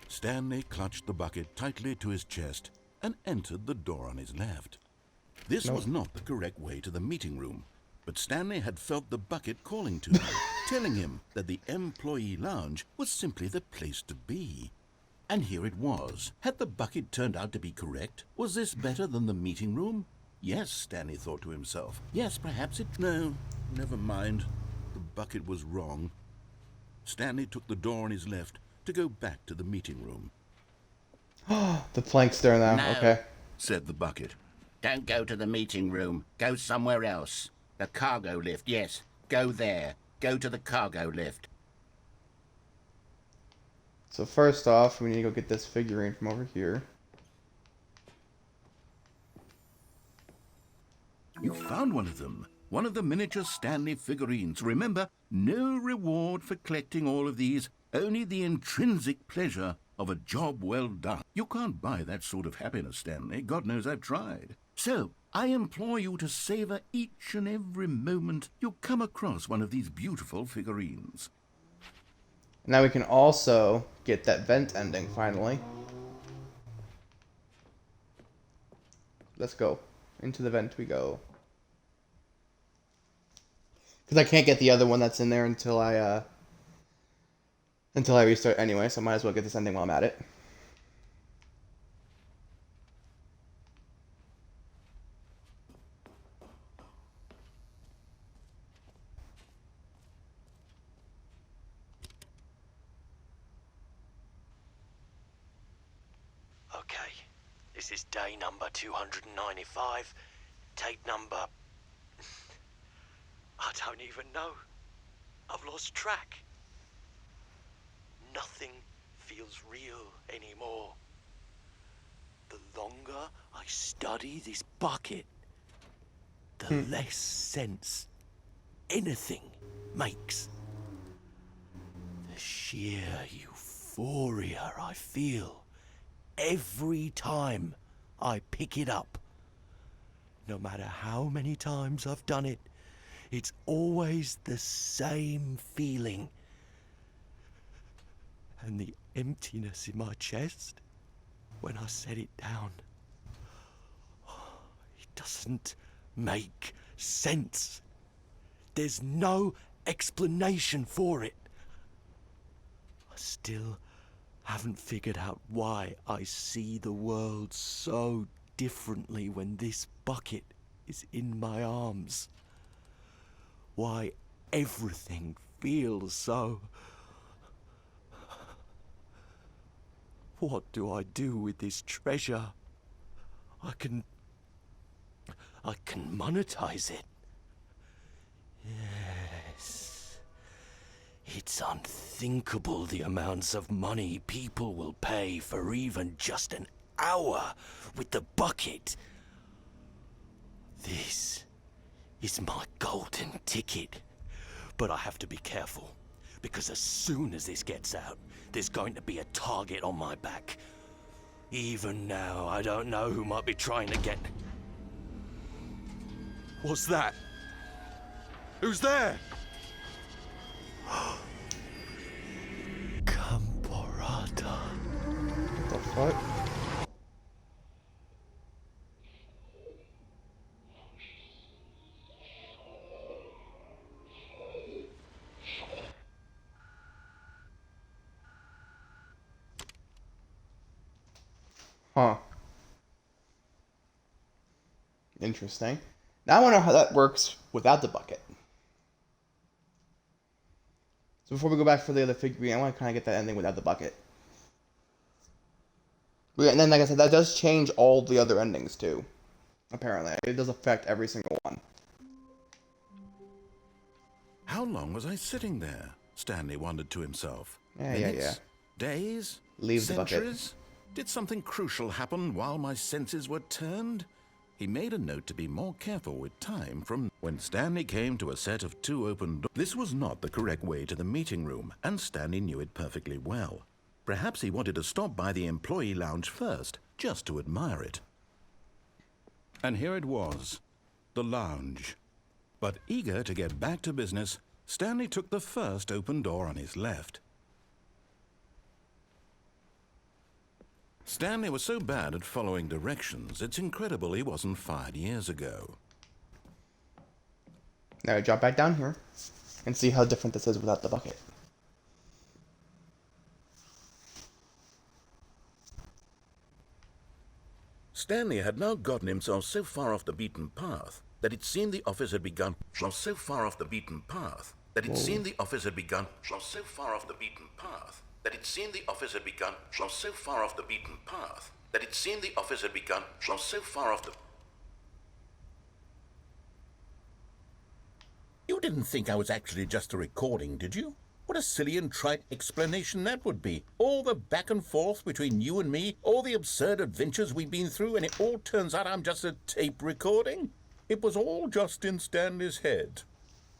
Stanley clutched the bucket tightly to his chest and entered the door on his left. This was not the correct way to the meeting room, but Stanley had felt the bucket calling to him, telling him that the employee lounge was simply the place to be. And here it was. Had the bucket turned out to be correct? Was this better than the meeting room? Yes, Stanley thought to himself. Yes, perhaps it... No, never mind. The bucket was wrong. Stanley took the door on his left to go back to the meeting room. The plank's there now. No, okay. Said the bucket. Don't go to the meeting room. Go somewhere else. The cargo lift, yes. Go there. Go to the cargo lift. So first off, we need to go get this figurine from over here. You found one of them. One of the miniature Stanley figurines. Remember, no reward for collecting all of these, only the intrinsic pleasure of a job well done. You can't buy that sort of happiness, Stanley. God knows I've tried. So, I implore you to savor each and every moment you come across one of these beautiful figurines. Now we can also get that vent ending, finally. Let's go. Into the vent we go. Because I can't get the other one that's in there until I restart anyway, so I might as well get this ending while I'm at it. Okay, this is day number 295. Tape number... I don't even know. I've lost track. Nothing feels real anymore. The longer I study this bucket, the less sense anything makes. sheer euphoria I feel every time I pick it up. No matter how many times I've done it, it's always the same feeling. And the emptiness in my chest when I set it down, it doesn't make sense. There's no explanation for it. I still haven't figured out why I see the world so differently when this bucket is in my arms. Why everything feels so... What do I do with this treasure? I can monetize it. Yes. It's unthinkable the amounts of money people will pay for even just an hour with the bucket. This is my golden ticket. But I have to be careful, because as soon as this gets out, there's going to be a target on my back. Even now, I don't know who might be trying to get... What's that? Who's there? Camporata. What the fuck? Huh. Interesting. Now I want to know how that works without the bucket. So before we go back for the other figurine, I want to kind of get that ending without the bucket. And then, like I said, that does change all the other endings too. Apparently, it does affect every single one. How long was I sitting there? Stanley wondered to himself. Yeah. Minutes? Days? Leave the bucket. Centuries? Did something crucial happen while my senses were turned? He made a note to be more careful with time from when Stanley came to a set of 2 open doors. This was not the correct way to the meeting room, and Stanley knew it perfectly well. Perhaps he wanted to stop by the employee lounge first, just to admire it. And here it was, the lounge. But eager to get back to business, Stanley took the first open door on his left. Stanley was so bad at following directions, it's incredible he wasn't fired years ago. Now we drop back down here and see how different this is without the bucket. Stanley had now gotten himself so far off the beaten path that it seemed the office had begun. So far off the beaten path that it seemed the office had begun. So far off the beaten path that it seemed the office had begun. So far off the beaten path that it seemed the office had begun. So far off the... You didn't think I was actually just a recording, did you? What a silly and trite explanation that would be. All the back and forth between you and me, all the absurd adventures we've been through, and it all turns out I'm just a tape recording? It was all just in Stanley's head.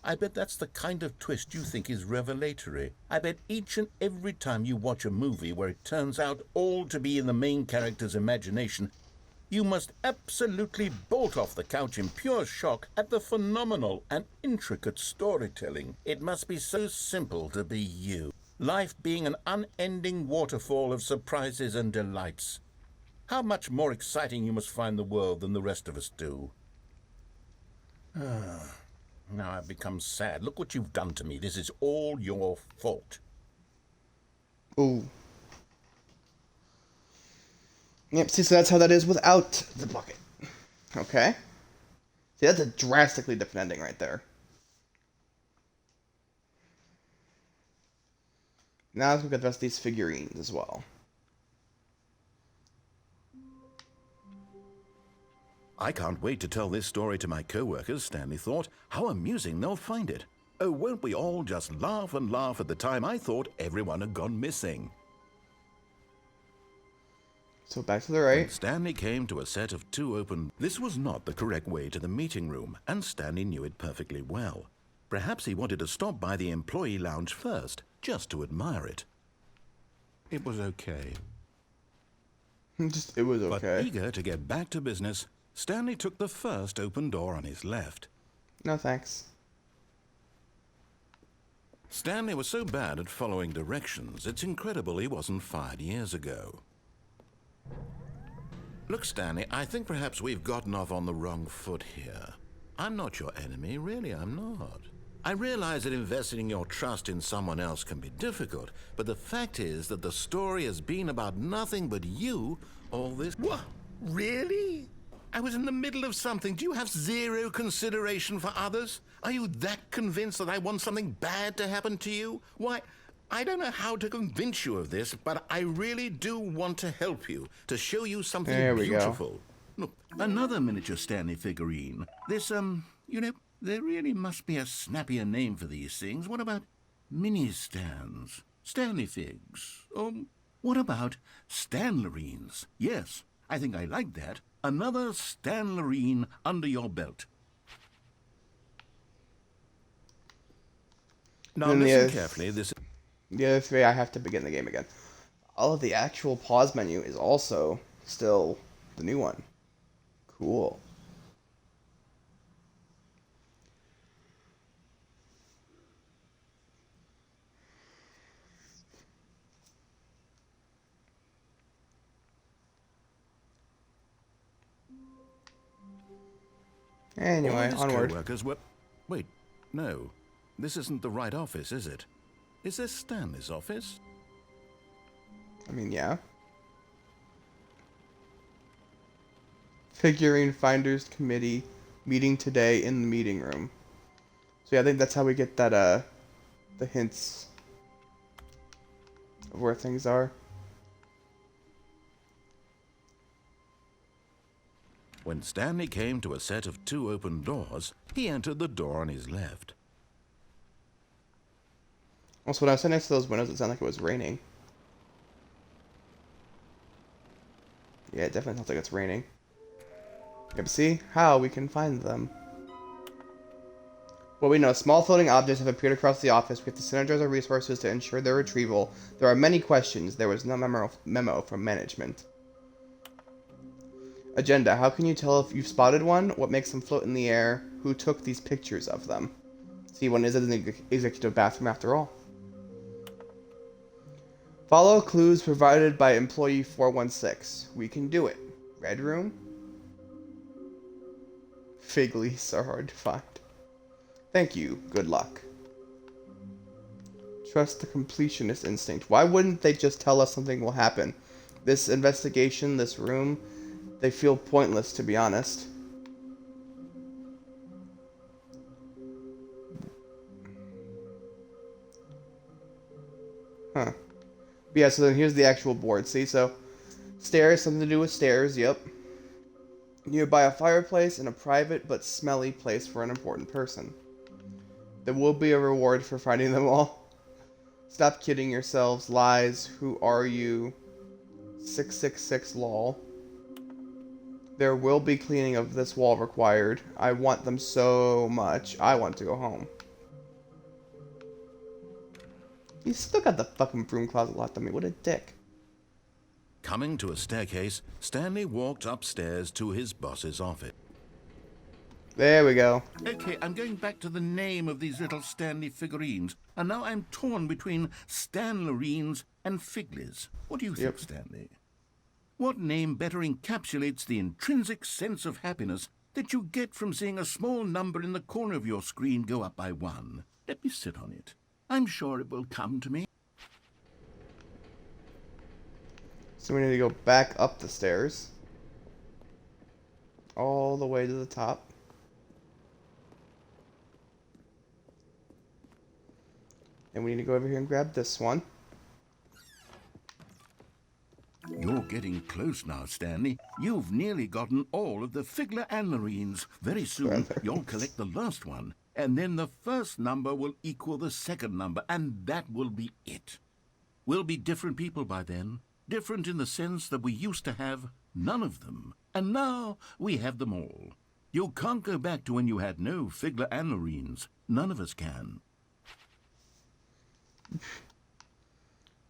I bet that's the kind of twist you think is revelatory. I bet each and every time you watch a movie where it turns out all to be in the main character's imagination, you must absolutely bolt off the couch in pure shock at the phenomenal and intricate storytelling. It must be so simple to be you. Life being an unending waterfall of surprises and delights. How much more exciting you must find the world than the rest of us do. Now I've become sad. Look what you've done to me. This is all your fault. Ooh. Yep, see, so that's how that is without the bucket. Okay. See, that's a drastically different ending right there. Now let's look at the rest of these figurines as well. I can't wait to tell this story to my co-workers, Stanley thought. How amusing they'll find it. Oh, won't we all just laugh and laugh at the time I thought everyone had gone missing. So back to the right. When Stanley came to a set of 2 open... This was not the correct way to the meeting room, and Stanley knew it perfectly well. Perhaps he wanted to stop by the employee lounge first, just to admire it. It was okay. It was okay. But eager to get back to business, Stanley took the first open door on his left. No thanks. Stanley was so bad at following directions, it's incredible he wasn't fired years ago. Look, Stanley, I think perhaps we've gotten off on the wrong foot here. I'm not your enemy, really, I'm not. I realize that investing your trust in someone else can be difficult, but the fact is that the story has been about nothing but you all this... What? Really? I was in the middle of something. Do you have zero consideration for others? Are you that convinced that I want something bad to happen to you? Why, I don't know how to convince you of this, but I really do want to help you, to show you something beautiful. Look, another miniature Stanley figurine. This, you know, there really must be a snappier name for these things. What about mini-stands? Stanley figs? What about Stanlerines? Yes, I think I like that. Another Stanlerine under your belt. Now listen carefully, The other three, I have to begin the game again. All of the actual pause menu is also still the new one. Cool. Anyway, onward. Co-workers were... Wait, no. This isn't the right office, is it? Is this Stanley's office? I mean, yeah. Figurine Finders Committee meeting today in the meeting room. So yeah, I think that's how we get that, the hints of where things are. When Stanley came to a set of 2 open doors, he entered the door on his left. Also, when I was sitting next to those windows, it sounded like it was raining. Yeah, it definitely sounds like it's raining. Yep, see how we can find them. Well, we know small floating objects have appeared across the office. We have to synergize our resources to ensure their retrieval. There are many questions. There was no memo from management. Agenda. How can you tell if you've spotted one? What makes them float in the air? Who took these pictures of them? See, one is in the executive bathroom after all. Follow clues provided by employee 416. We can do it. Red room? Fig leaves are hard to find. Thank you. Good luck. Trust the completionist instinct. Why wouldn't they just tell us something will happen? This investigation, this room, they feel pointless, to be honest. Huh. But yeah, so then here's the actual board. See, so stairs, something to do with stairs, yep. Nearby a fireplace and a private but smelly place for an important person. There will be a reward for finding them all. Stop kidding yourselves. Lies. Who are you? 666 lol. There will be cleaning of this wall required. I want them so much. I want to go home. He's still got the fucking broom closet locked on me. What a dick. Coming to a staircase, Stanley walked upstairs to his boss's office. There we go. Okay, I'm going back to the name of these little Stanley figurines, and now I'm torn between Stanlerines and Figlies. What do you think, Stanley? What name better encapsulates the intrinsic sense of happiness that you get from seeing a small number in the corner of your screen go up by 1? Let me sit on it. I'm sure it will come to me. So we need to go back up the stairs. All the way to the top. And we need to go over here and grab this one. You're getting close now, Stanley. You've nearly gotten all of the Figler Anlerines. Very soon, you'll collect the last one. And then the first number will equal the second number, and that will be it. We'll be different people by then. Different in the sense that we used to have none of them. And now we have them all. You can't go back to when you had no Figler Anlerines. None of us can.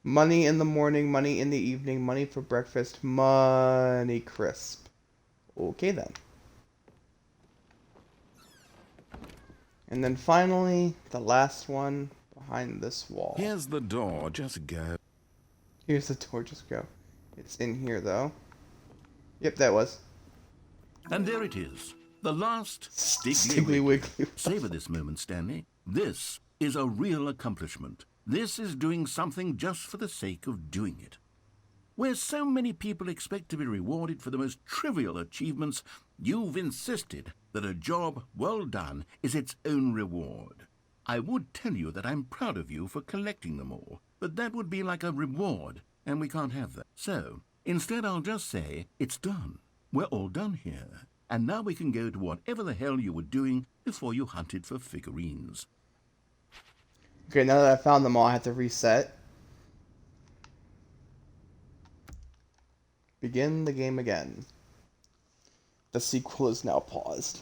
Money in the morning, money in the evening, money for breakfast, money crisp. Okay then. And then finally, the last one behind this wall. Here's the door, just go. Here's the door, just go. It's in here though. Yep, that was. And there it is. The last Stiggly Wiggly. Savor this moment, Stanley. This is a real accomplishment. This is doing something just for the sake of doing it. Where so many people expect to be rewarded for the most trivial achievements, you've insisted that a job well done is its own reward. I would tell you that I'm proud of you for collecting them all, but that would be like a reward, and we can't have that. So, instead I'll just say, it's done. We're all done here. And now we can go to whatever the hell you were doing before you hunted for figurines. Okay, now that I found them all, I have to reset. Begin the game again. The sequel is now paused.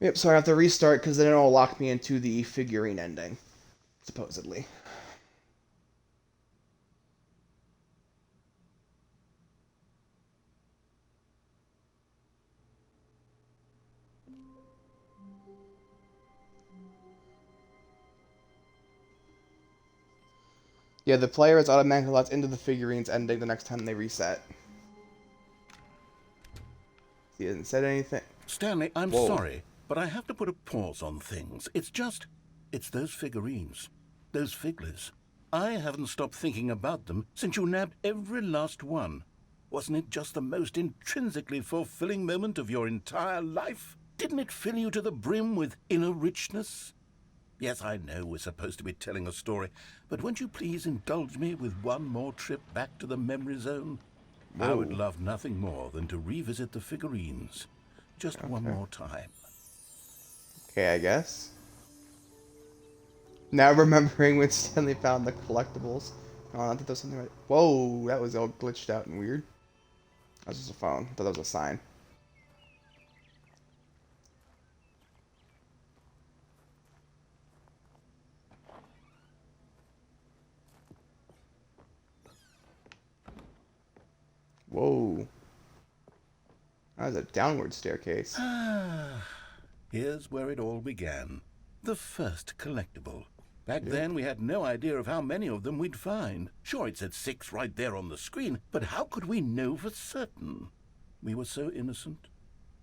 Yep, so I have to restart because then it'll lock me into the figurine ending. Supposedly. Yeah, the player is automatically locked into the figurine's ending the next time they reset. He hasn't said anything. Stanley, I'm Whoa. sorry, but I have to put a pause on things. It's those figurines. Those figglers. I haven't stopped thinking about them since you nabbed every last one. Wasn't it just the most intrinsically fulfilling moment of your entire life? Didn't it fill you to the brim with inner richness? Yes, I know we're supposed to be telling a story, but won't you please indulge me with one more trip back to the memory zone? Whoa. I would love nothing more than to revisit the figurines. Just one more time. Okay, I guess. Now remembering when Stanley found the collectibles. Oh, I think there's something right. Whoa, that was all glitched out and weird. That was just a phone. I thought that was a sign. Whoa. That was a downward staircase. Here's where it all began. The first collectible. Back then, we had no idea of how many of them we'd find. Sure, it said 6 right there on the screen, but how could we know for certain? We were so innocent.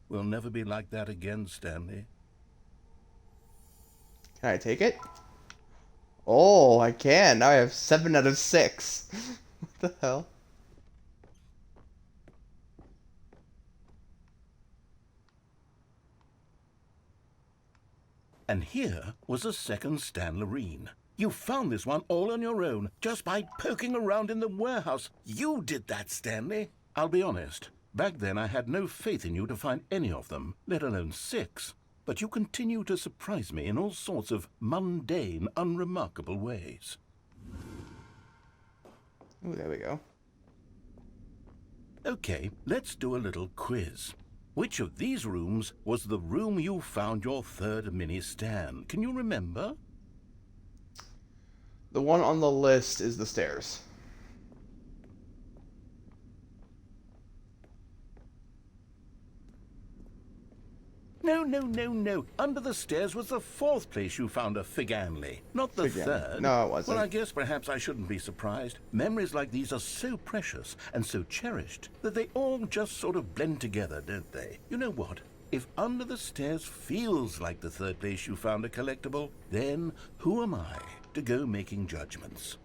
We'll never be like that again, Stanley. Can I take it? Oh, I can. Now I have 7 out of 6. What the hell? And here was a second Stanlerine. You found this one all on your own, just by poking around in the warehouse. You did that, Stanley. I'll be honest. Back then I had no faith in you to find any of them, let alone 6. But you continue to surprise me in all sorts of mundane, unremarkable ways. Oh, there we go. Okay, let's do a little quiz. Which of these rooms was the room you found your third mini Stan? Can you remember? The one on the list is the stairs. No. Under the stairs was the 4th place you found a Figanley, not the Figanley. 3rd. No, it wasn't. Well, I guess perhaps I shouldn't be surprised. Memories like these are so precious and so cherished that they all just sort of blend together, don't they? You know what? If under the stairs feels like the 3rd place you found a collectible, then who am I to go making judgments?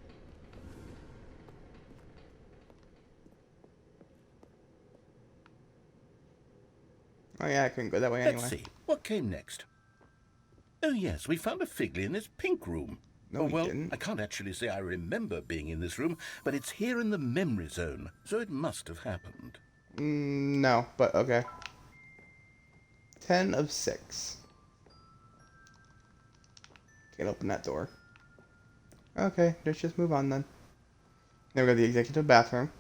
Oh yeah, I couldn't go that way anyway. Let's see. What came next? Oh, yes, we found a Figley in this pink room. No, oh, we well, didn't. I can't actually say I remember being in this room, but it's here in the memory zone, so it must have happened. No, but okay. 10 of 6. Can't open that door. Okay, let's just move on then. Then we go to the executive bathroom.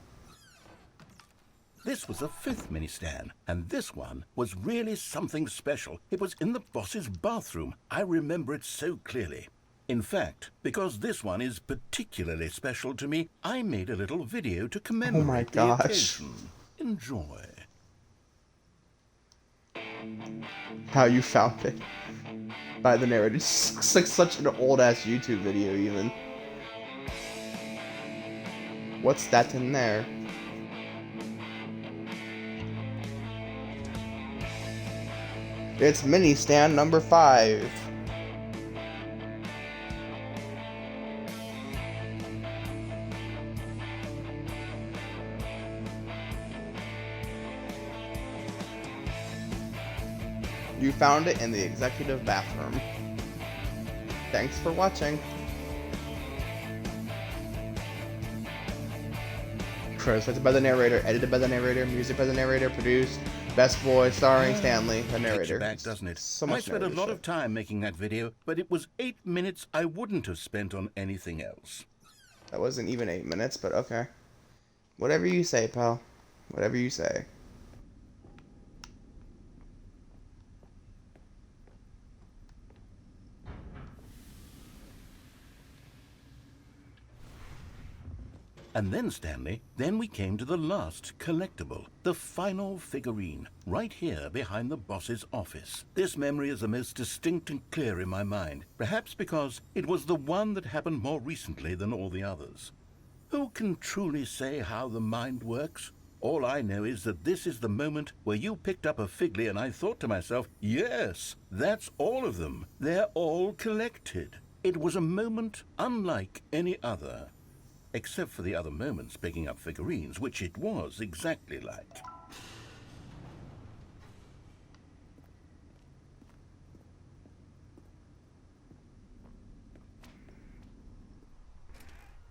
This was the 5th mini stand, and this one was really something special. It was in the boss's bathroom. I remember it so clearly. In fact, because this one is particularly special to me, I made a little video to commemorate the gosh. occasion. Enjoy. How you found it by the narrator. It looks like such an old ass YouTube video even. What's that in there? It's mini stand number 5. You found it in the executive bathroom. Thanks for watching. Credits written by the narrator, edited by the narrator, music by the narrator, produced, best voice starring Stanley, the narrator. Back, doesn't it? So I much spent a lot narration. of time making that video, but it was 8 minutes I wouldn't have spent on anything else. That wasn't even 8 minutes, but okay. Whatever you say, pal. Whatever you say. And then, Stanley, then we came to the last collectible, the final figurine, right here behind the boss's office. This memory is the most distinct and clear in my mind, perhaps because it was the one that happened more recently than all the others. Who can truly say how the mind works? All I know is that this is the moment where you picked up a Figley and I thought to myself, yes, that's all of them. They're all collected. It was a moment unlike any other. Except for the other moments picking up figurines, which it was exactly like.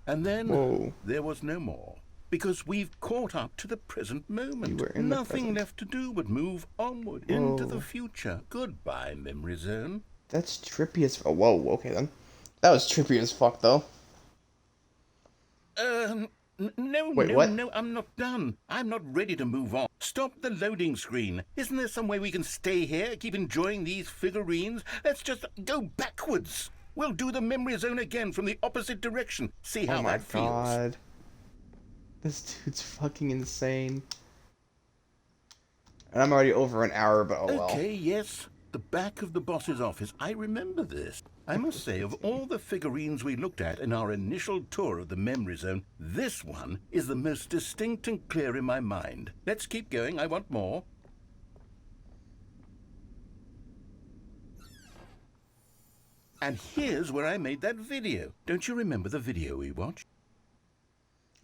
And then there was no more, because we've caught up to the present moment. You were in Nothing the left to do but move onward into the future. Goodbye, memory zone. That's trippy as... Oh, whoa, okay then. That was trippy as fuck, though. Wait, what? No, I'm not done. I'm not ready to move on. Stop the loading screen. Isn't there some way we can stay here, keep enjoying these figurines? Let's just go backwards. We'll do the memory zone again from the opposite direction. See how that feels. Oh my god. This dude's fucking insane. And I'm already over an hour, but oh well. Okay, yes. The back of the boss's office. I remember this. I must say, of all the figurines we looked at in our initial tour of the memory zone, this one is the most distinct and clear in my mind. Let's keep going. I want more. And here's where I made that video. Don't you remember the video we watched?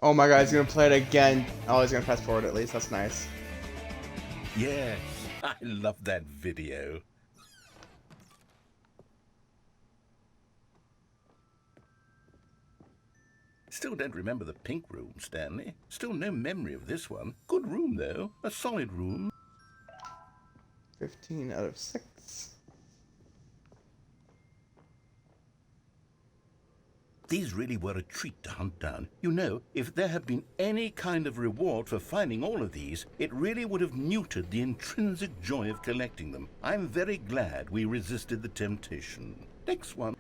Oh my god, he's gonna play it again. Oh, he's gonna fast forward at least. That's nice. Yes, I love that video. Still don't remember the pink room, Stanley. Still no memory of this one. Good room, though. A solid room. 15 out of 6. These really were a treat to hunt down. You know, if there had been any kind of reward for finding all of these, it really would have neutered the intrinsic joy of collecting them. I'm very glad we resisted the temptation. Next one.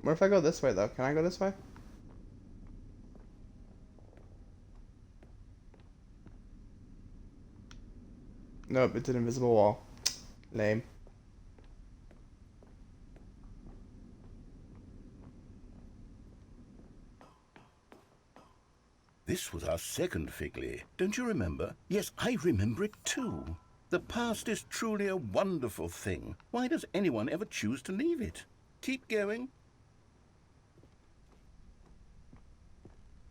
What if I go this way, though? Can I go this way? Nope, it's an invisible wall. Lame. This was our second Figley. Don't you remember? Yes, I remember it too. The past is truly a wonderful thing. Why does anyone ever choose to leave it? Keep going.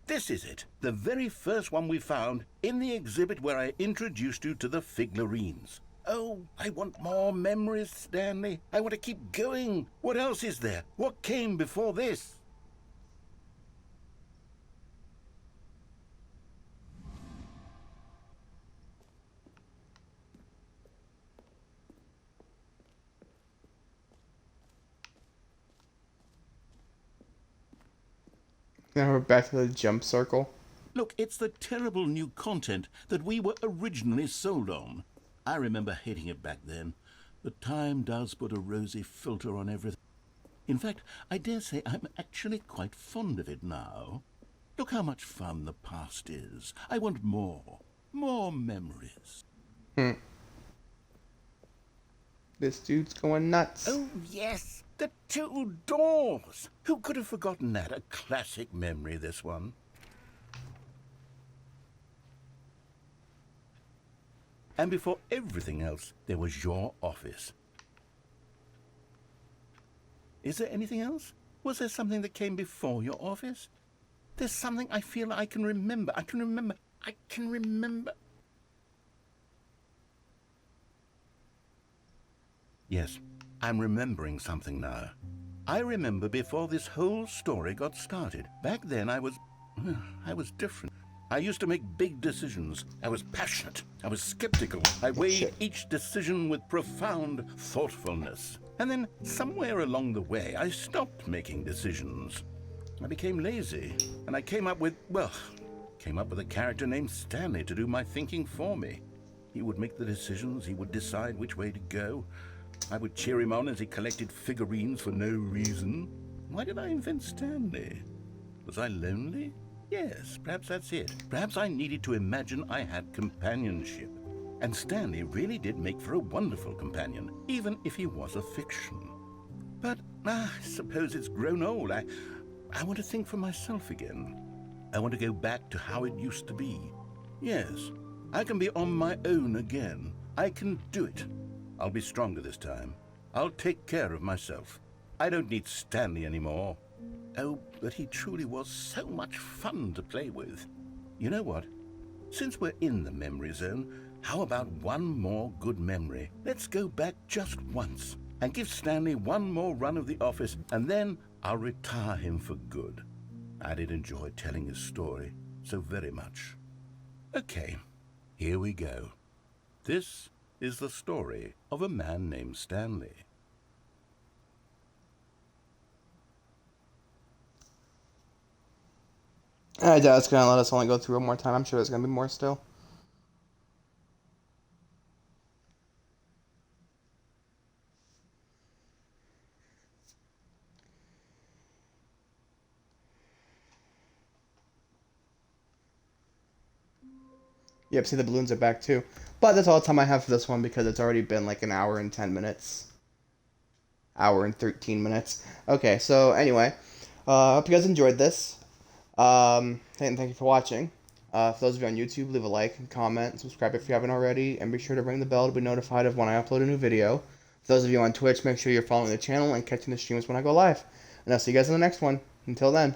This is it, the very first one we found in the exhibit where I introduced you to the figurines. Oh, I want more memories, Stanley. I want to keep going. What else is there? What came before this? Now we're back to the jump circle. Look, it's the terrible new content that we were originally sold on. I remember hating it back then, but time does put a rosy filter on everything. In fact, I dare say I'm actually quite fond of it now. Look how much fun the past is. I want more. More memories. This dude's going nuts. Oh, yes, the two doors. Who could have forgotten that? A classic memory, this one. And before everything else, there was your office. Is there anything else? Was there something that came before your office? There's something I feel I can remember. I can remember. Yes, I'm remembering something now. I remember before this whole story got started. Back then I was different. I used to make big decisions. I was passionate. I was skeptical. I weighed each decision with profound thoughtfulness. And then somewhere along the way, I stopped making decisions. I became lazy, and I came up with a character named Stanley to do my thinking for me. He would make the decisions. He would decide which way to go. I would cheer him on as he collected figurines for no reason. Why did I invent Stanley? Was I lonely? Yes, perhaps that's it. Perhaps I needed to imagine I had companionship. And Stanley really did make for a wonderful companion, even if he was a fiction. But I suppose it's grown old. I want to think for myself again. I want to go back to how it used to be. Yes, I can be on my own again. I can do it. I'll be stronger this time. I'll take care of myself. I don't need Stanley anymore. Oh, but he truly was so much fun to play with. You know what? Since we're in the memory zone, how about one more good memory? Let's go back just once and give Stanley one more run of the office, and then I'll retire him for good. I did enjoy telling his story so very much. Okay, here we go. This is the story of a man named Stanley. I doubt it's gonna let us only go through one more time. I'm sure there's gonna be more still. Yep, see the balloons are back too. But that's all the time I have for this one because it's already been like an hour and 10 minutes. Hour and 13 minutes. Okay, so anyway, hope you guys enjoyed this. And thank you for watching. For those of you on YouTube, leave a like and comment, subscribe if you haven't already, and be sure to ring the bell to be notified of when I upload a new video. For those of you on Twitch, make sure you're following the channel and catching the streams when I go live. And I'll see you guys in the next one. Until then.